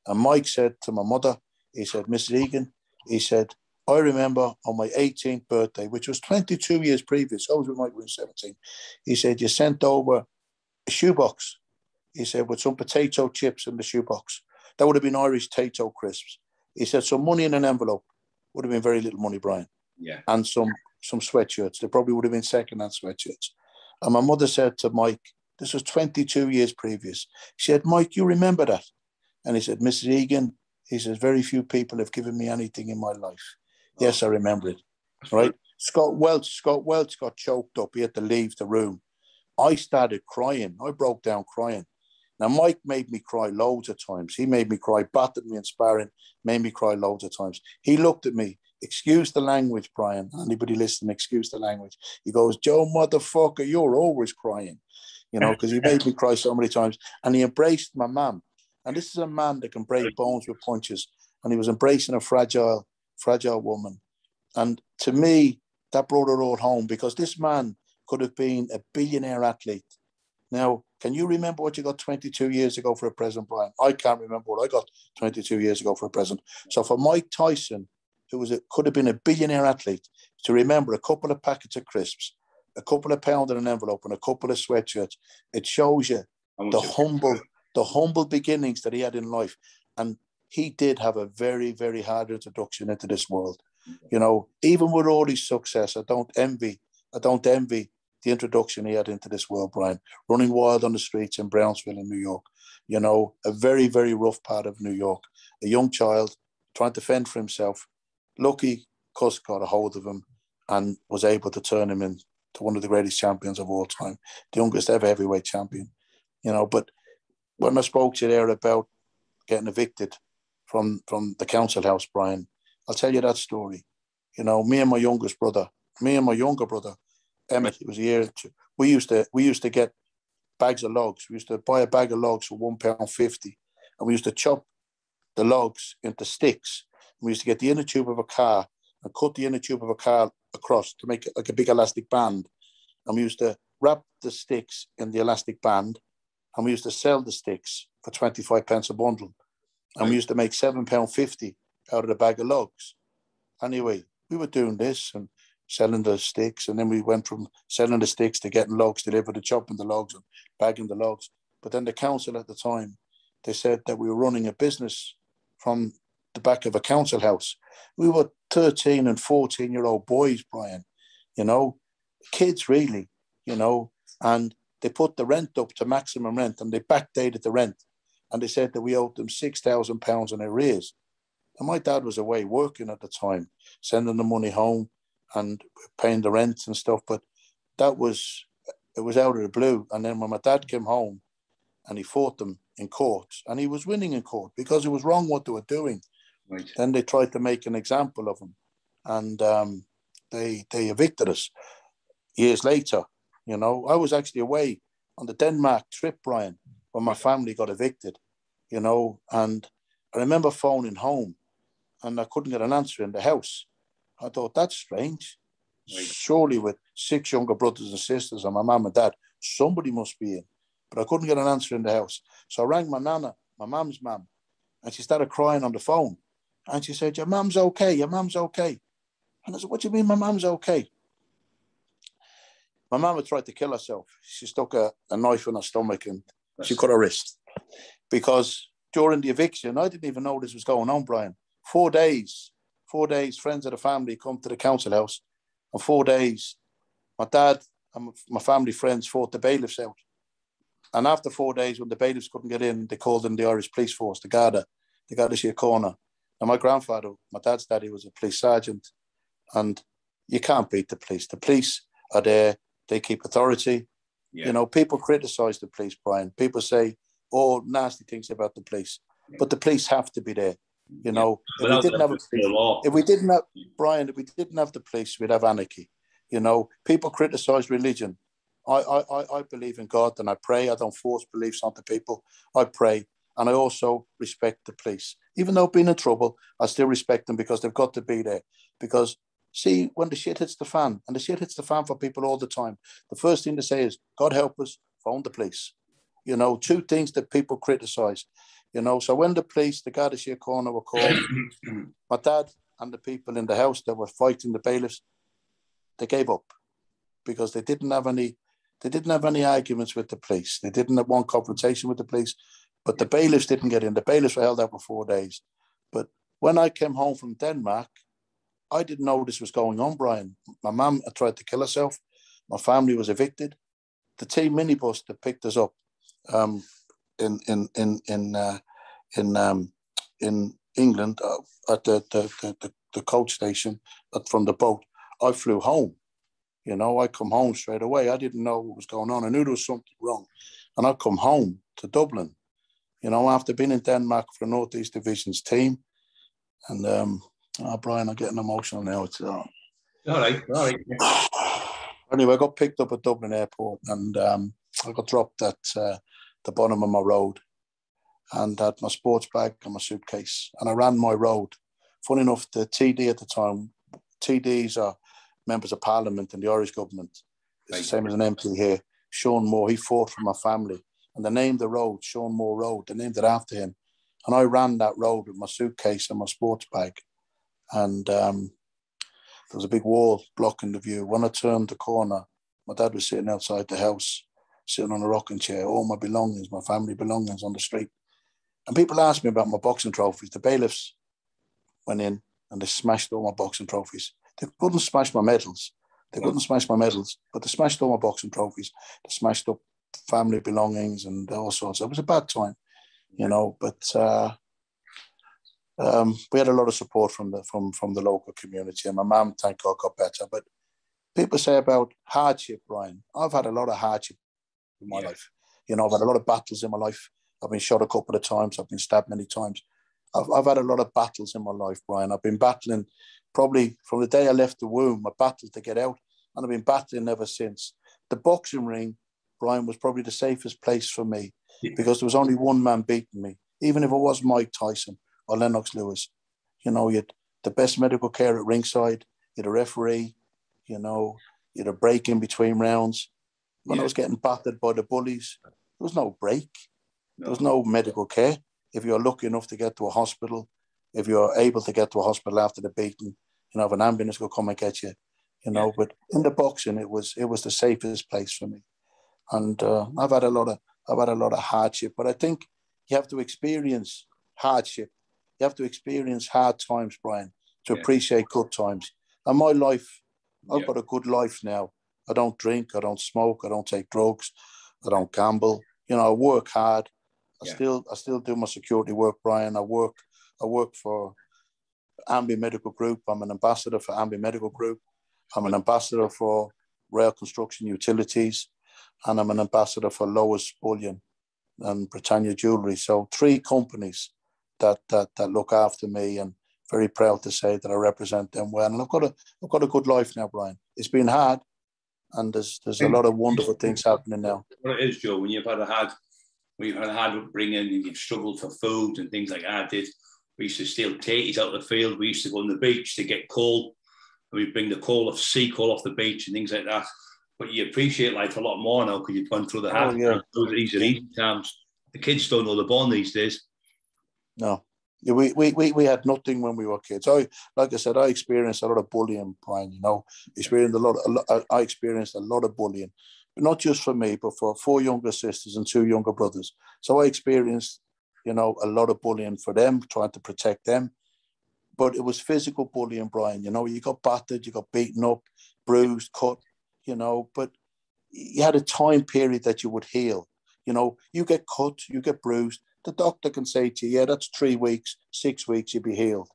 Speaker 1: And Mike said to my mother, he said, Mrs. Egan, he said, I remember on my 18th birthday, which was 22 years previous, I was with Mike when he was 17, he said, you sent over a shoebox, he said, with some potato chips in the shoebox. That would have been Irish potato crisps. He said, some money in an envelope. Would have been very little money, Brian.
Speaker 2: Yeah.
Speaker 1: And some sweatshirts. They probably would have been second-hand sweatshirts. And my mother said to Mike, this was 22 years previous. She said, Mike, you remember that? And he said, Mrs. Egan, he says, very few people have given me anything in my life. Oh. Yes, I remember it. Right? Scott Welch got choked up. He had to leave the room. I started crying. I broke down crying. Now, Mike made me cry loads of times. He made me cry, battered me in sparring, made me cry loads of times. He looked at me, excuse the language, Brian. Anybody listening, excuse the language. He goes, Joe, motherfucker, you're always crying. You know, because he made me cry so many times. And he embraced my mum. And this is a man that can break bones with punches. And he was embracing a fragile woman. And to me, that brought it all home, because this man could have been a billionaire athlete. Now, can you remember what you got 22 years ago for a present, Brian? I can't remember what I got 22 years ago for a present. So for Mike Tyson, who could have been a billionaire athlete, to remember a couple of packets of crisps, a couple of pounds in an envelope, and a couple of sweatshirts, it shows you the humble beginnings that he had in life. And he did have a very, very hard introduction into this world. You know, even with all his success, I don't envy the introduction he had into this world, Brian. Running wild on the streets in Brownsville in New York. You know, a very, very rough part of New York. A young child trying to fend for himself. Lucky Cuss got a hold of him and was able to turn him into one of the greatest champions of all time. The youngest ever heavyweight champion. You know, but when I spoke to you there about getting evicted from the council house, Brian, I'll tell you that story. You know, me and my younger brother, Emmett, it was a year or two. We used to get bags of logs. We used to buy a bag of logs for £1.50, and we used to chop the logs into sticks. We used to get the inner tube of a car and cut the inner tube of a car across to make it like a big elastic band. And we used to wrap the sticks in the elastic band, and we used to sell the sticks for 25 pence a bundle. And we used to make £7.50 out of the bag of logs. Anyway, we were doing this and selling the sticks, and then we went from selling the sticks to getting logs delivered, to chopping the logs and bagging the logs. But then the council at the time, they said that we were running a business from the back of a council house. We were 13 and 14-year-old boys, Brian, you know, kids really, you know, and they put the rent up to maximum rent, and they backdated the rent, and they said that we owed them £6,000 in arrears. And my dad was away working at the time, sending the money home and paying the rent and stuff. But it was out of the blue. And then when my dad came home and he fought them in court, and he was winning in court because it was wrong what they were doing. Right. Then they tried to make an example of him, and they evicted us years later. You know, I was actually away on the Denmark trip, Brian, when my family got evicted, you know, and I remember phoning home and I couldn't get an answer in the house. I thought, that's strange. Right. Surely with 6 younger brothers and sisters and my mum and dad, somebody must be in. But I couldn't get an answer in the house. So I rang my nana, my mum's mum, and she started crying on the phone. And she said, your mum's okay, your mum's okay. And I said, what do you mean my mum's okay? My mum had tried to kill herself. She stuck a knife in her stomach and she cut her wrist. Because during the eviction, I didn't even know this was going on, Brian. 4 days, friends of the family come to the council house. And 4 days, my dad and my family friends fought the bailiffs out. And after 4 days, when the bailiffs couldn't get in, they called in the Irish police force, the Garda Síochána. And my grandfather, my dad's daddy, was a police sergeant. And you can't beat the police. The police are there. They keep authority. Yeah. You know, people criticise the police, Brian. People say all nasty things about the police. Yeah. But the police have to be there. You know, if we didn't have a police, if we didn't have, Brian, if we didn't have the police, we'd have anarchy. You know, people criticise religion. I believe in God and I pray. I don't force beliefs onto people. I pray. And I also respect the police. Even though being in trouble, I still respect them because they've got to be there. Because, see, when the shit hits the fan, and the shit hits the fan for people all the time, the first thing to say is, God help us, phone the police. You know, 2 things that people criticise. You know, so when the police, the Garda Síochána were called, my dad and the people in the house that were fighting the bailiffs, they gave up because they didn't have any arguments with the police. They didn't have one confrontation with the police, but the bailiffs didn't get in. The bailiffs were held out for 4 days. But when I came home from Denmark, I didn't know this was going on, Brian. My mum had tried to kill herself. My family was evicted. The team minibus that picked us up in England at the coach station from the boat, I flew home. You know, I come home straight away. I didn't know what was going on. I knew there was something wrong. And I come home to Dublin, you know, after being in Denmark for the North East Division's team. And, Brian, I'm getting emotional now. It's,
Speaker 2: all right.
Speaker 1: Anyway, I got picked up at Dublin Airport and I got dropped at the bottom of my road and had my sports bag and my suitcase. And I ran my road. Funny enough, the TD at the time, TDs are members of Parliament in the Irish government. It's the same as an MP here. Sean Moore, he fought for my family. And they named the road Sean Moore Road. They named it after him. And I ran that road with my suitcase and my sports bag. And there was a big wall blocking the view. When I turned the corner, my dad was sitting outside the house, sitting on a rocking chair, all my belongings, my family belongings on the street. And people asked me about my boxing trophies. The bailiffs went in and they smashed all my boxing trophies. They couldn't smash my medals. But they smashed all my boxing trophies. They smashed up family belongings and all sorts. It was a bad time, you know, but we had a lot of support from the local community. And my mum, thank God, got better. But people say about hardship, Brian. I've had a lot of hardship in my life. You know, I've had a lot of battles in my life. I've been shot a couple of times. I've been stabbed many times. I've had a lot of battles in my life, Brian. I've been battling probably from the day I left the womb. I battled to get out, and I've been battling ever since. The boxing ring, Brian, was probably the safest place for me because there was only one man beating me. Even if it was Mike Tyson or Lennox Lewis, you know, you had the best medical care at ringside. You had a referee, you know, you had a break in between rounds. When I was getting battered by the bullies, there was no break. There was no medical care. If you're lucky enough to get to a hospital, if you're able to get to a hospital after the beating, you know, if an ambulance will come and get you, you know. But in the boxing, it was the safest place for me. And I've had a lot of hardship. But I think you have to experience hardship. You have to experience hard times, Brian, to appreciate good times. And my life, I've got a good life now. I don't drink, I don't smoke, I don't take drugs, I don't gamble. You know, I work hard. I still do my security work, Brian. I work for Ambi Medical Group. I'm an ambassador for Ambi Medical Group. I'm an ambassador for Rail Construction Utilities, and I'm an ambassador for Lowe's Bullion and Britannia Jewellery. So 3 companies that look after me, and very proud to say that I represent them well. And I've got a good life now, Brian. It's been hard, and there's a lot of wonderful things happening now.
Speaker 2: What it is, Joe, when you've had a hard upbringing and you've struggled for food and things like that, we used to steal tatties out of the field. We used to go on the beach to get coal. And we'd bring the sea coal off the beach and things like that. But you appreciate life a lot more now because you've gone through the hard times. These are easy times. The kids don't know the bond these days.
Speaker 1: No, Yeah, we had nothing when we were kids. Like I said, I experienced a lot of bullying, Brian. You know, I experienced a lot of bullying, but not just for me, but for 4 younger sisters and 2 younger brothers. So I experienced, you know, a lot of bullying for them, trying to protect them. But it was physical bullying, Brian. You know, you got battered, you got beaten up, bruised, cut. You know, but you had a time period that you would heal. You know, you get cut, you get bruised. The doctor can say to you, yeah, that's 3 weeks, 6 weeks, you'll be healed.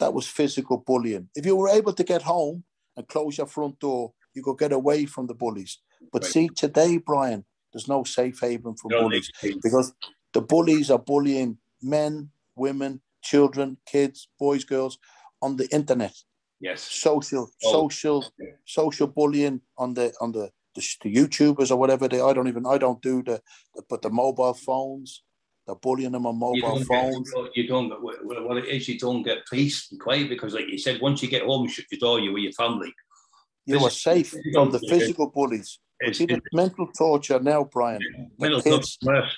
Speaker 1: That was physical bullying. If you were able to get home and close your front door, you could get away from the bullies. But see, today, Brian, there's no safe haven for bullies because the bullies are bullying men, women, children, kids, boys, girls on the internet.
Speaker 2: Yes.
Speaker 1: Social bullying on the YouTubers or whatever I don't do but the mobile phones. They're bullying them on mobile phones.
Speaker 2: You don't get what it is. You don't get peace and quiet because, like you said, once you get home, you shut your door. You're with your family.
Speaker 1: You are safe from the physical bullies. See the mental torture now, Brian.
Speaker 2: Mental torture worse.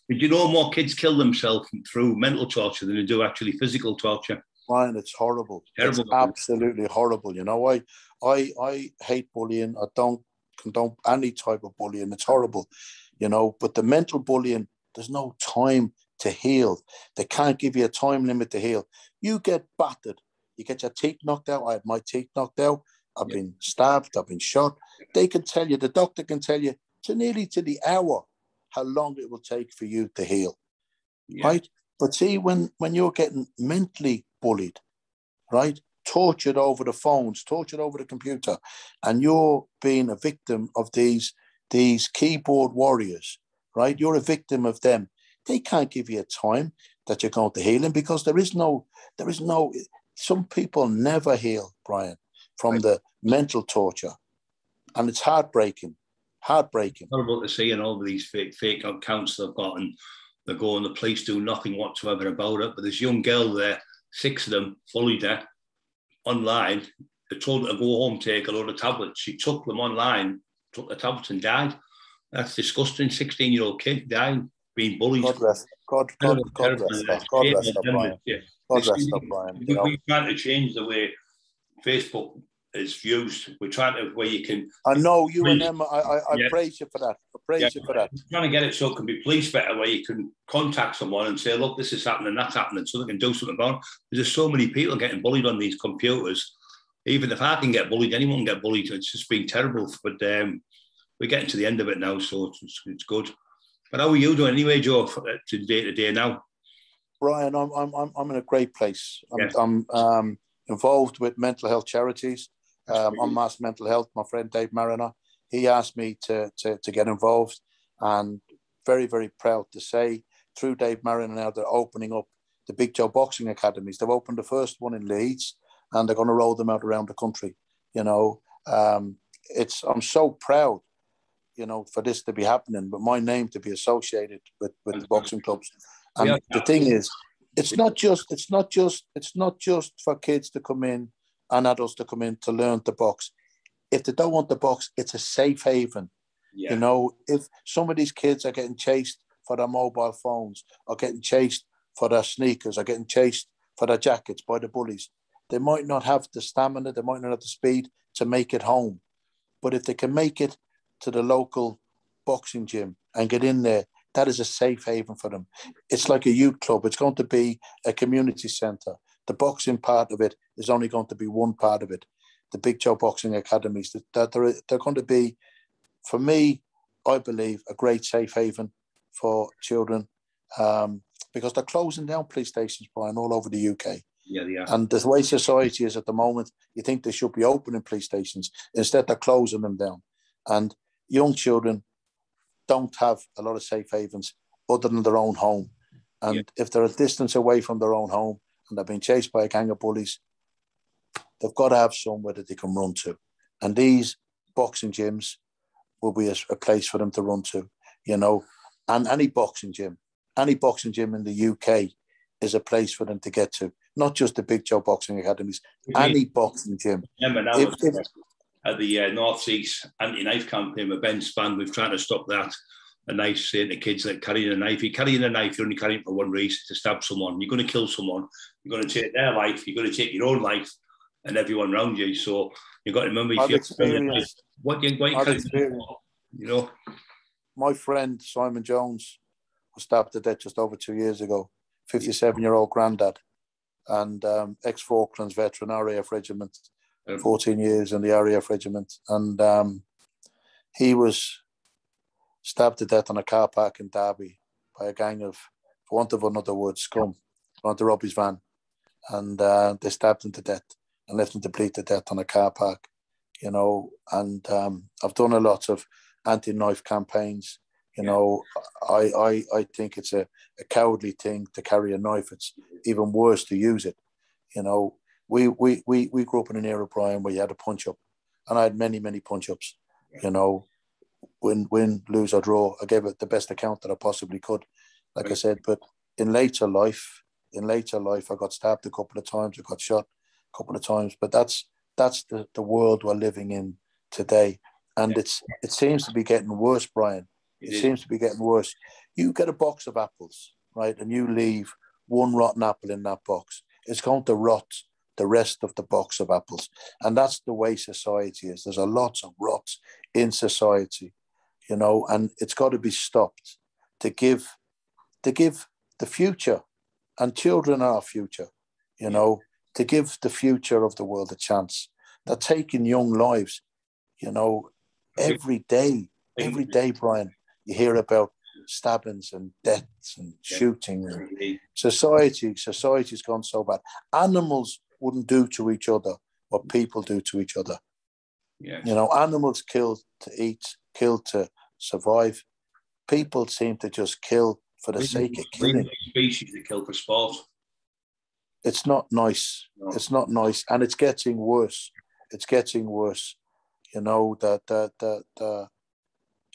Speaker 2: But you know, more kids kill themselves through mental torture than they do actually physical torture.
Speaker 1: Brian, it's horrible. Terrible. It's absolutely horrible. You know, I hate bullying. I don't condone any type of bullying. It's horrible. You know, but the mental bullying, there's no time to heal. They can't give you a time limit to heal. You get battered. You get your teeth knocked out. I had my teeth knocked out. I've been stabbed. I've been shot. They can tell you, the doctor can tell you nearly to the hour how long it will take for you to heal. Right? But see, when you're getting mentally bullied, right, tortured over the phones, tortured over the computer, and you're being a victim of these keyboard warriors, right? You're a victim of them. They can't give you a time that you're going to heal in because there is no, some people never heal, Brian, from the mental torture. And it's heartbreaking.
Speaker 2: Horrible to see, and all of these fake accounts they've got, and they go and the police do nothing whatsoever about it. But this young girl there, 6 of them, bullied her online. They told her to go home, take a load of tablets. She took them online, took the tablets and died. That's disgusting. 16-year-old kid dying, being bullied.
Speaker 1: God rest her, Brian. God rest her, Brian.
Speaker 2: We're trying to change the way Facebook is used. We're trying to where you can.
Speaker 1: I know you and Emma. I praise you for that. We're
Speaker 2: trying to get it so it can be policed better, where you can contact someone and say, "Look, this is happening, that's happening," so they can do something about it. There's so many people getting bullied on these computers. Even if I can get bullied, anyone can get bullied. It's just been terrible. But we're getting to the end of it now, so it's good. But how are you doing anyway, Joe, to day now?
Speaker 1: Brian, I'm in a great place. I'm involved with mental health charities. On Mass Mental Health, my friend Dave Mariner, he asked me to get involved, and very, very proud to say through Dave Mariner now they're opening up the Big Joe Boxing Academies. They've opened the first one in Leeds, and they're going to roll them out around the country. You know, I'm so proud, you know, for this to be happening, but my name to be associated with the boxing clubs. And the thing is, it's not just for kids to come in and adults to come in to learn to box. If they don't want to box, it's a safe haven. Yeah. You know, if some of these kids are getting chased for their mobile phones, or getting chased for their sneakers, or getting chased for their jackets by the bullies, they might not have the stamina, they might not have the speed to make it home. But if they can make it to the local boxing gym and get in there, that is a safe haven for them. It's like a youth club. It's going to be a community centre. The boxing part of it is only going to be one part of it. The Big Joe Boxing Academies, they're going to be, for me, I believe, a great safe haven for children, because they're closing down police stations, Brian, all over the UK.
Speaker 2: Yeah, they are.
Speaker 1: And the way society is at the moment, you think they should be opening police stations. Instead, they're closing them down. And young children don't have a lot of safe havens other than their own home. And if they're a distance away from their own home and they're being chased by a gang of bullies, they've got to have somewhere that they can run to. And these boxing gyms will be a place for them to run to, you know. And any boxing gym in the UK is a place for them to get to. Not just the Big Joe Boxing Academies, any boxing gym.
Speaker 2: At the North East anti-knife campaign with Ben Spann, we've tried to stop that. a nice saying to kids like carrying a knife. You're carrying a knife, you're only carrying it for one reason, to stab someone. You're going to kill someone. You're going to take their life. You're going to take your own life and everyone around you. So you've got to remember, if you're what you carry, you know.
Speaker 1: My friend Simon Jones was stabbed to death just over 2 years ago. 57-year-old granddad, and ex-Falklands veteran, RAF regiment, 14 years in the RAF regiment, and he was stabbed to death on a car park in Derby by a gang of, for want of another word, scum, trying to rob his van, and they stabbed him to death and left him to bleed to death on a car park, you know. And I've done a lot of anti-knife campaigns. You know, I think it's a cowardly thing to carry a knife. It's even worse to use it. You know, we grew up in an era, Brian, where you had a punch up, and I had many punch ups. You know, win, lose or draw. I gave it the best account that I possibly could, like I said. But in later life, I got stabbed a couple of times. I got shot a couple of times. But that's the world we're living in today, and it seems to be getting worse, Brian. It seems to be getting worse. You get a box of apples, right, and you leave one rotten apple in that box. It's going to rot the rest of the box of apples. And that's the way society is. There's a lot of rot in society, you know, and it's got to be stopped to give the future, and children are our future, you know, to give the future of the world a chance. They're taking young lives, you know, every day, Brian. You hear about stabbings and deaths and shootings. Society's gone so bad. Animals wouldn't do to each other what people do to each other.
Speaker 2: Yes.
Speaker 1: You know, animals kill to eat, kill to survive. People seem to just kill for the sake of killing.
Speaker 2: Species that kill for sport.
Speaker 1: It's not nice. No. It's not nice, and it's getting worse. It's getting worse. You know, that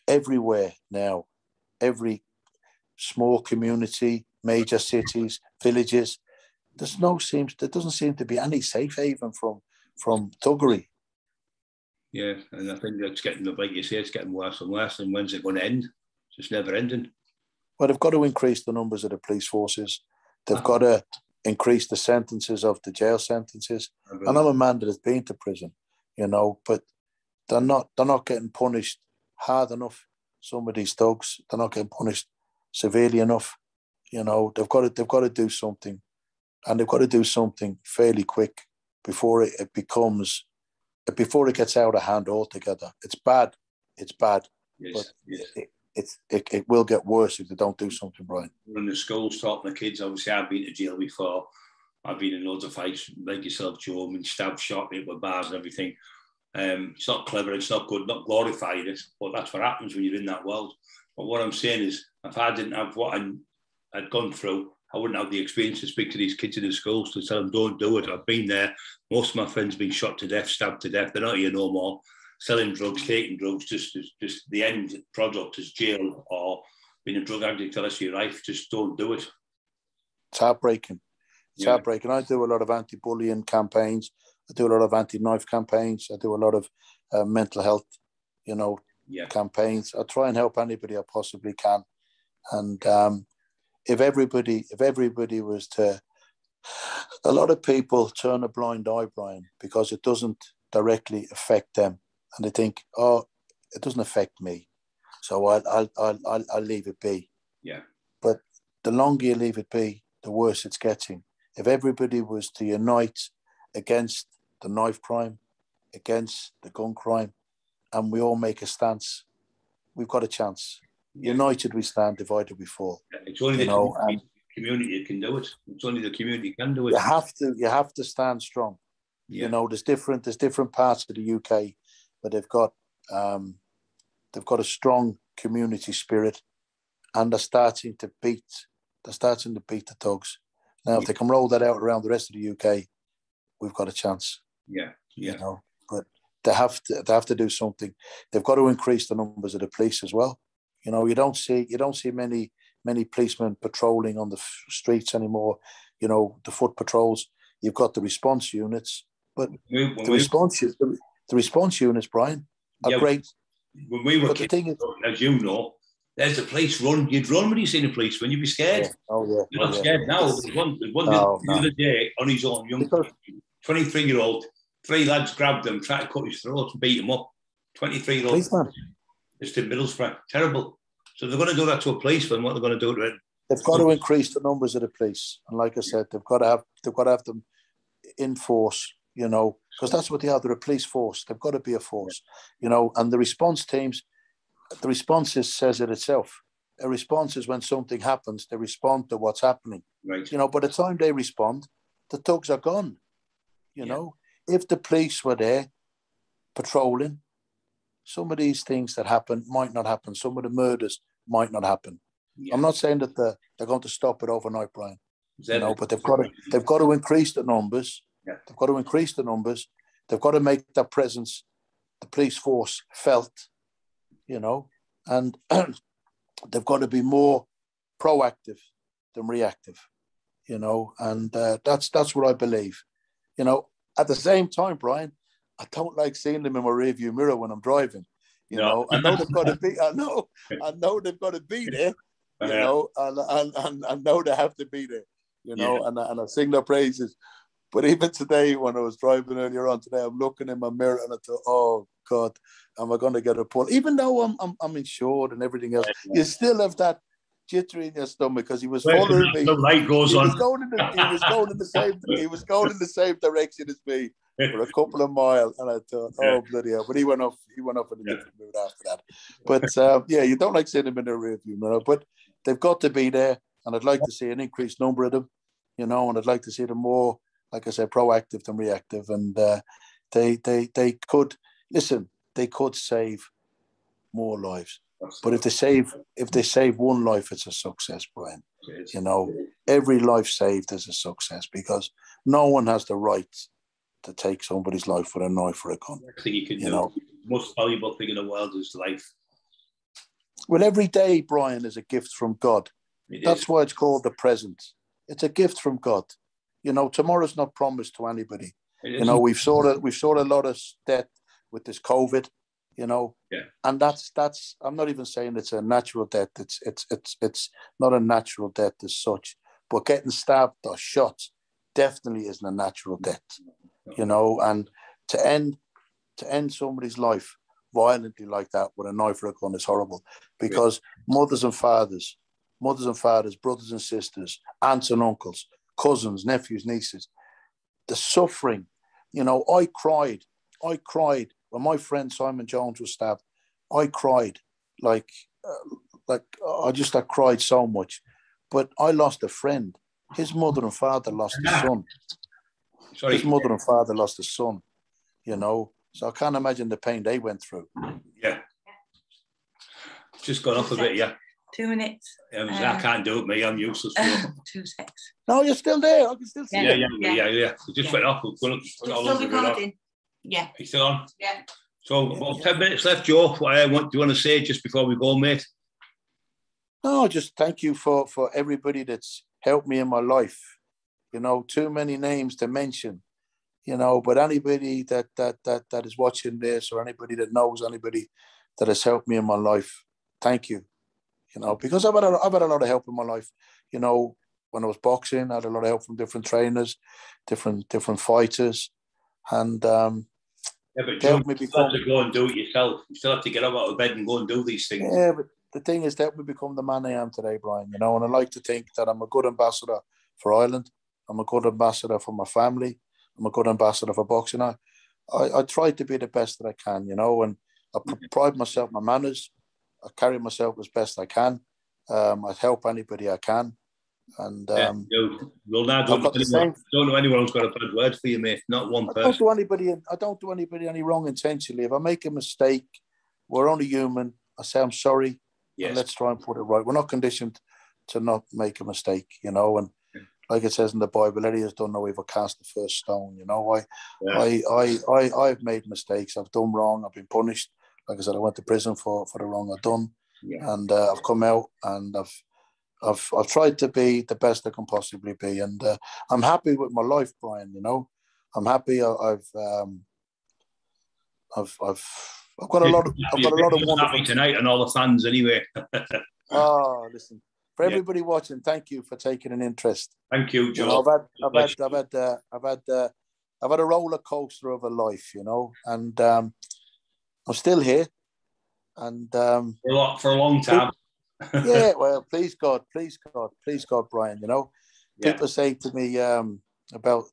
Speaker 1: everywhere now, every small community, major cities, villages, there doesn't seem to be any safe haven from thuggery.
Speaker 2: Yeah, and I think that's getting, like you say, it's getting worse and worse. And when's it going to end? It's just never ending.
Speaker 1: Well, they've got to increase the numbers of the police forces. They've got to increase the sentences of the jail sentences. And I'm a man that has been to prison, you know, but they're not getting punished hard enough. Some of these thugs, they're not getting punished severely enough. You know, they've got to do something, and they've got to do something fairly quick before it gets out of hand altogether. It's bad. Yes, but it will get worse if they don't do something, Brian.
Speaker 2: In the schools, talking to kids, obviously I've been to jail before. I've been in loads of fights, like yourself, Joe, and stabbed, shot, hit with bars and everything. It's not clever, it's not good, not glorifying it, but that's what happens when you're in that world. But what I'm saying is, if I didn't have what I'd gone through, I wouldn't have the experience to speak to these kids in the schools to tell them, don't do it. I've been there. Most of my friends have been shot to death, stabbed to death. They're not here no more. Selling drugs, taking drugs, just the end product is jail or being a drug addict the rest of your life. Just don't do it.
Speaker 1: It's heartbreaking. It's heartbreaking. I do a lot of anti-bullying campaigns. I do a lot of anti-knife campaigns. I do a lot of mental health, you know, campaigns. I try and help anybody I possibly can. And if everybody was to, a lot of people turn a blind eye, Brian, because it doesn't directly affect them, and they think, oh, it doesn't affect me, so I'll leave it be.
Speaker 2: Yeah.
Speaker 1: But the longer you leave it be, the worse it's getting. If everybody was to unite against the knife crime, against the gun crime, and we all make a stance, we've got a chance. United we stand, divided we fall.
Speaker 2: It's only the community that can do it. It's only the community can do it.
Speaker 1: You have to stand strong. Yeah. You know, there's different parts of the UK where they've got a strong community spirit, and they're starting to beat the thugs. Now, if they can roll that out around the rest of the UK, we've got a chance.
Speaker 2: Yeah.
Speaker 1: You know, but they have to do something. They've got to increase the numbers of the police as well. You know, you don't see many policemen patrolling on the streets anymore. You know, the foot patrols. You've got the response units, but the response units, Brian, are great.
Speaker 2: When we were kids, as you know, There's the police run. You'd run when you seen a policeman. You'd be scared.
Speaker 1: Yeah. Oh, yeah.
Speaker 2: You're not scared now. There's one the other day on his own, young 23-year-old, 3 lads grabbed him, tried to cut his throat and beat him up. 23-year-old.
Speaker 1: Policeman.
Speaker 2: Just in Middlesbrough. Terrible. So they're going to do that to a policeman. What they're going to do to it?
Speaker 1: They've got to increase the numbers of the police, and like I said, they've got to have them in force. You know, because that's what they are. They're a police force. They've got to be a force. You know, and the response teams, the responses says it itself. A response is when something happens, they respond to what's happening.
Speaker 2: Right.
Speaker 1: You know, by the time they respond, the thugs are gone. You know, if the police were there patrolling, some of these things that happen might not happen. Some of the murders might not happen. Yeah. I'm not saying that they're going to stop it overnight, Brian. You know, but they've got to increase the numbers. Yeah. They've got to increase the numbers. They've got to make their presence, the police force, felt. You know, and they've got to be more proactive than reactive. You know, and that's what I believe. You know, at the same time, Brian, I don't like seeing them in my rearview mirror when I'm driving. You know, I know they've got to be. I know they've got to be there. You know, and I know they have to be there. You know, and I sing their praises. But even today, when I was driving earlier on today, I'm looking in my mirror and I thought, "Oh God, am I going to get a pull?" Even though I'm insured and everything else, you still have that jittery in your stomach because he was following me.
Speaker 2: The light goes on.
Speaker 1: He was going in the same direction as me for a couple of miles, and I thought, "Oh bloody hell!" But he went off in a different mood after that. But you don't like seeing him in the rearview mirror, but they've got to be there, and I'd like to see an increased number of them, you know, and I'd like to see them more, like I said, proactive than reactive, and they could listen. They could save more lives, but if they save one life, it's a success, Brian. You know, every life saved is a success because no one has the right to take somebody's life with a knife or a gun.
Speaker 2: I think you can do. The most valuable thing in the world is life.
Speaker 1: Well, every day, Brian, is a gift from God. That's why it's called the present. It's a gift from God. You know, tomorrow's not promised to anybody. You know, we've saw a lot of death with this COVID. You know, and that's. I'm not even saying it's a natural death. It's not a natural death as such. But getting stabbed or shot definitely isn't a natural death. You know, and to end somebody's life violently like that with a knife or a gun is horrible because mothers and fathers, brothers and sisters, aunts and uncles, cousins, nephews, nieces, the suffering. You know, I cried when my friend Simon Jones was stabbed. I cried like I cried so much. But I lost a friend. His mother and father lost a son. His mother and father lost a son. You know, so I can't imagine the pain they went through.
Speaker 2: Yeah. Just gone off a bit,
Speaker 3: 2 minutes.
Speaker 2: I can't do it, me. I'm useless.
Speaker 3: 2 seconds.
Speaker 1: No, you're still there. I can still see you.
Speaker 2: Yeah. It just went off.
Speaker 3: Still recording. Yeah.
Speaker 2: Are you still on?
Speaker 3: Yeah.
Speaker 2: So, about 10 minutes left, Joe. What do you want to say just before we go, mate?
Speaker 1: No, just thank you for everybody that's helped me in my life. You know, too many names to mention. You know, but anybody that is watching this or anybody that knows anybody that has helped me in my life, thank you. You know, because I've had a lot of help in my life. You know, when I was boxing, I had a lot of help from different trainers, different fighters, and
Speaker 2: but Joe, you still have to go and do it yourself. You still have to get up out of bed and go and do these things.
Speaker 1: Yeah, but the thing is that we become the man I am today, Brian. You know, and I like to think that I'm a good ambassador for Ireland. I'm a good ambassador for my family. I'm a good ambassador for boxing. I try to be the best that I can, you know, and I pride myself on my manners. I carry myself as best I can. I help anybody I can. And
Speaker 2: well, now don't know anyone who's got a bad word for you, mate. Not one person.
Speaker 1: I don't do anybody any wrong intentionally. If I make a mistake, we're only human. I say I'm sorry. Yes. And let's try and put it right. We're not conditioned to not make a mistake, you know, and like it says in the Bible, Eddie has done no evil, cast the first stone. You know, I've made mistakes. I've done wrong. I've been punished. Like I said, I went to prison for the wrong I've done, and I've come out and I've tried to be the best I can possibly be, and I'm happy with my life, Brian. You know, I'm happy. I've I've got a lot of wonderful
Speaker 2: happy tonight and all the fans anyway.
Speaker 1: Oh, listen, for everybody watching, thank you for taking an interest.
Speaker 2: Thank you, Joe.
Speaker 1: You know, I've had a roller coaster of a life, you know, and I'm still here. And
Speaker 2: for a long time.
Speaker 1: Yeah, well, please God, Brian. You know, people say to me about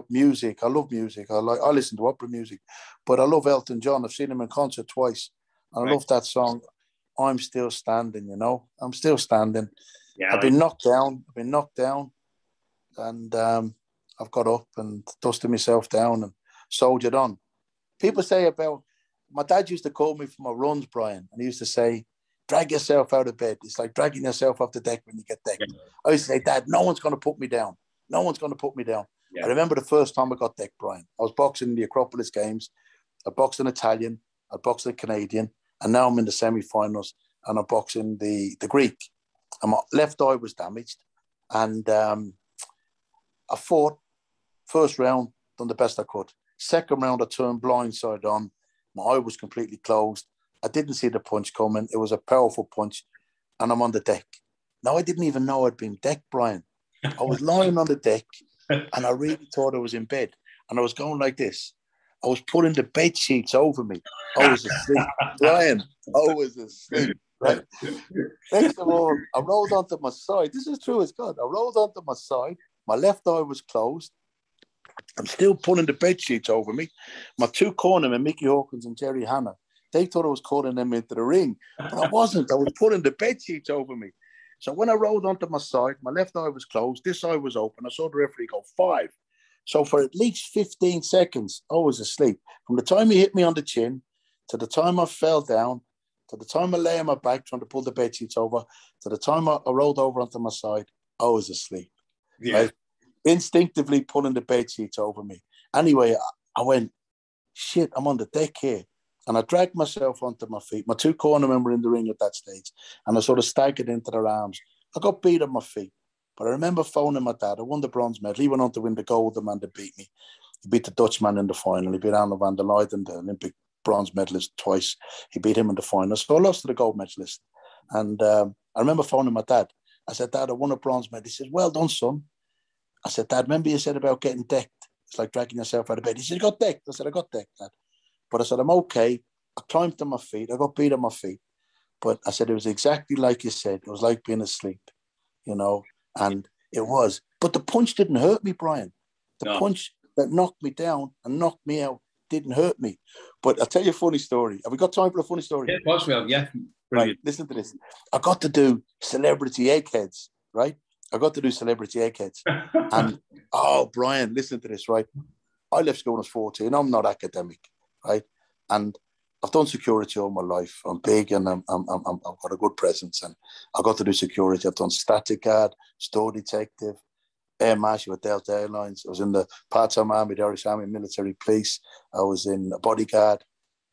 Speaker 1: music. I love music. I listen to opera music, but I love Elton John. I've seen him in concert twice, and I love that song. I'm still standing. You know, I'm still standing. Yeah, I've been knocked down, and I've got up and dusted myself down and soldiered on. People say about my dad used to call me for my runs, Brian, and he used to say, drag yourself out of bed. It's like dragging yourself off the deck when you get decked. Yeah. I used to say, Dad, no one's going to put me down. No one's going to put me down. Yeah. I remember the first time I got decked, Brian. I was boxing in the Acropolis Games. I boxed an Italian. I boxed a Canadian. And now I'm in the semi-finals and I'm boxing the Greek. And my left eye was damaged. And I fought. First round, done the best I could. Second round, I turned blindside on. My eye was completely closed. I didn't see the punch coming. It was a powerful punch. And I'm on the deck. Now, I didn't even know I'd been decked, Brian. I was lying on the deck and I really thought I was in bed. And I was going like this. I was pulling the bed sheets over me. I was asleep. Brian, I was asleep. Right? Next of all, I rolled onto my side. This is true as God. I rolled onto my side. My left eye was closed. I'm still pulling the bed sheets over me. My two cornermen, Mickey Hawkins and Jerry Hanna, they thought I was calling them into the ring, but I wasn't. I was pulling the bed sheets over me. So when I rolled onto my side, my left eye was closed. This eye was open. I saw the referee go 5. So for at least 15 seconds, I was asleep. From the time he hit me on the chin to the time I fell down, to the time I lay on my back trying to pull the bed sheets over, to the time I rolled over onto my side, I was asleep. Yeah. Right? Instinctively pulling the bed sheets over me. Anyway, I went, shit, I'm on the deck here. And I dragged myself onto my feet. My two cornermen were in the ring at that stage. And I sort of staggered into their arms. I got beat on my feet. But I remember phoning my dad. I won the bronze medal. He went on to win the gold, the man that beat me. He beat the Dutchman in the final. He beat Arnold van der Leyen, the Olympic bronze medalist, twice. He beat him in the final. So I lost to the gold medalist. And I remember phoning my dad. I said, Dad, I won a bronze medal. He said, well done, son. I said, Dad, remember you said about getting decked? It's like dragging yourself out of bed. He said, you got decked. I said, I got decked, Dad. But I said, I'm okay. I climbed to my feet. I got beat on my feet. But I said, it was exactly like you said. It was like being asleep, you know, and it was. But the punch didn't hurt me, Brian. The punch that knocked me down and knocked me out didn't hurt me. But I'll tell you a funny story. Have we got time for a funny story?
Speaker 2: Yeah, of course we have, yeah.
Speaker 1: Right, listen to this. I got to do celebrity eggheads, right? I got to do celebrity eggheads. And, oh, Brian, listen to this, right? I left school when I was 14. I'm not academic, right? And I've done security all my life. I'm big and I've got a good presence. And I got to do security. I've done static guard, store detective, air marshal with Delta Airlines. I was in the part-time army, the Irish Army military police. I was in a bodyguard.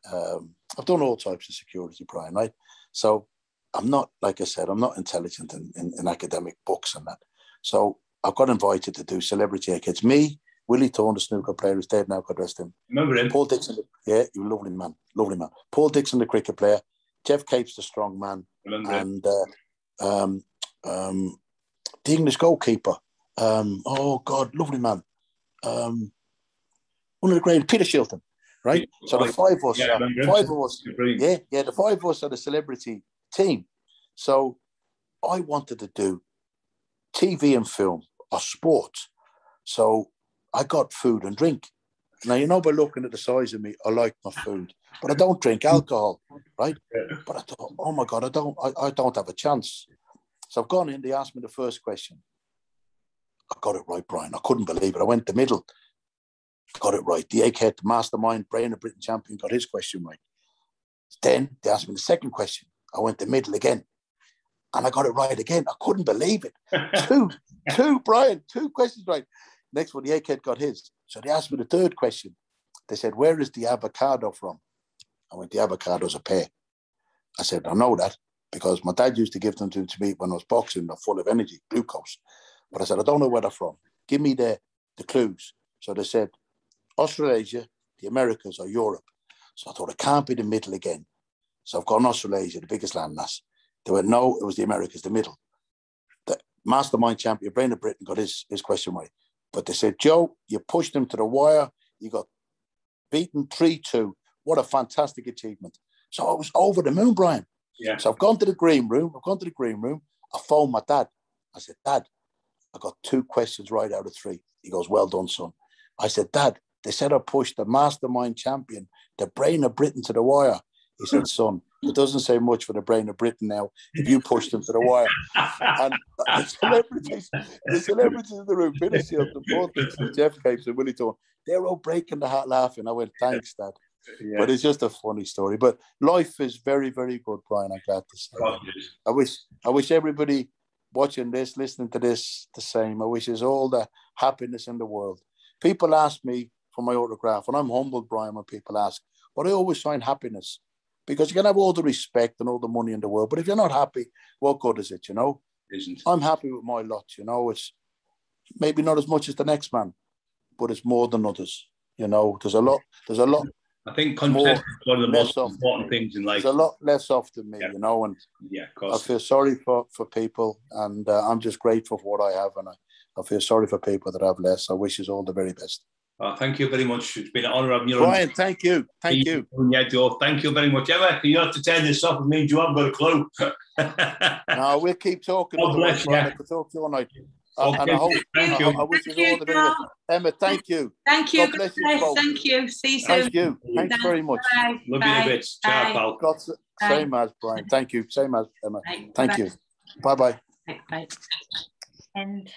Speaker 1: I've done all types of security, Brian, right? So I'm not, like I said, I'm not intelligent in academic books and that. So I got invited to do celebrity eggheads. Me, Willie Thorne, the snooker player who's dead now, God rest him.
Speaker 2: Remember him?
Speaker 1: Paul Dixon, yeah, he was a lovely man. Paul Dixon, the cricket player. Jeff Capes, the strong man.
Speaker 2: Remember
Speaker 1: and the English goalkeeper. Oh, God, lovely man. One of the great, Peter Shilton, right? So the five of us, the five of us are the celebrity team. So I wanted to do TV and film or sports. So I got food and drink. Now, you know, by looking at the size of me, I like my food, but I don't drink alcohol, right? But I thought, oh my God, I don't have a chance. So I've gone in, they asked me the first question. I got it right, Brian. I couldn't believe it. I went the middle. Got it right. The egghead, the mastermind, Brain of Britain champion, got his question right. Then they asked me the second question. I went the middle again. And I got it right again. I couldn't believe it. Two, Brian, 2 questions right. Next one, the egghead got his. So they asked me the third question. They said, where is the avocado from? I went, the avocado's a pear. I said, I know that because my dad used to give them to me when I was boxing. They're full of energy, glucose. But I said, I don't know where they're from. Give me the clues. So they said, Australasia, the Americas, or Europe. So I thought, it can't be the middle again. So I've gone Australasia, the biggest landmass. They went, no, it was the Americas, the middle. The mastermind champion, Brain of Britain, got his question right. But they said, Joe, you pushed him to the wire. You got beaten 3-2. What a fantastic achievement. So I was over the moon, Brian.
Speaker 2: Yeah.
Speaker 1: So I've gone to the green room. I phoned my dad. I said, Dad, I got 2 questions right out of 3. He goes, well done, son. I said, Dad, they said I pushed the mastermind champion, the Brain of Britain, to the wire. He said, son, it doesn't say much for the Brain of Britain now if you pushed them to the wire. And the celebrities in the room, Finney-Shield, the Portons, and Jeff Capes and Willie Thorne, they're all breaking the heart laughing. I went, thanks, Dad. Yeah. But it's just a funny story. But life is very, very good, Brian, I'm glad to say. I wish everybody watching this, listening to this, the same. I wish us all the happiness in the world. People ask me for my autograph, and I'm humbled, Brian, when people ask, but I always find happiness. Because you can have all the respect and all the money in the world, but if you're not happy, what good is it, you know?
Speaker 2: Isn't.
Speaker 1: I'm happy with my lot, you know. It's maybe not as much as the next man, but it's more than others, you know. There's a lot.
Speaker 2: I think content is one of the most important things in life.
Speaker 1: There's a lot less off than me, you know, and
Speaker 2: of course.
Speaker 1: I feel sorry for people, and I'm just grateful for what I have, and I feel sorry for people that have less. I wish you all the very best.
Speaker 2: Thank you very much. It's been an honour having you on.
Speaker 1: Brian, thank you.
Speaker 2: Yeah, Joe, thank you very much. Emma, you have to turn this off. It means you haven't got a clue.
Speaker 1: No, we'll keep talking.
Speaker 2: God bless you.
Speaker 1: I could talk to you all night.
Speaker 2: Okay.
Speaker 1: And I hope,
Speaker 2: thank you.
Speaker 1: I wish you all the very best. Emma, thank you.
Speaker 3: Thank you.
Speaker 1: God bless you both.
Speaker 3: Thank you. See you soon.
Speaker 1: Thank you. Thanks very much.
Speaker 3: Bye.
Speaker 2: Love you a bit. Ciao, pal.
Speaker 1: Same as Brian. Thank you. Same as Emma. Thank you. Bye-bye.
Speaker 3: Bye. And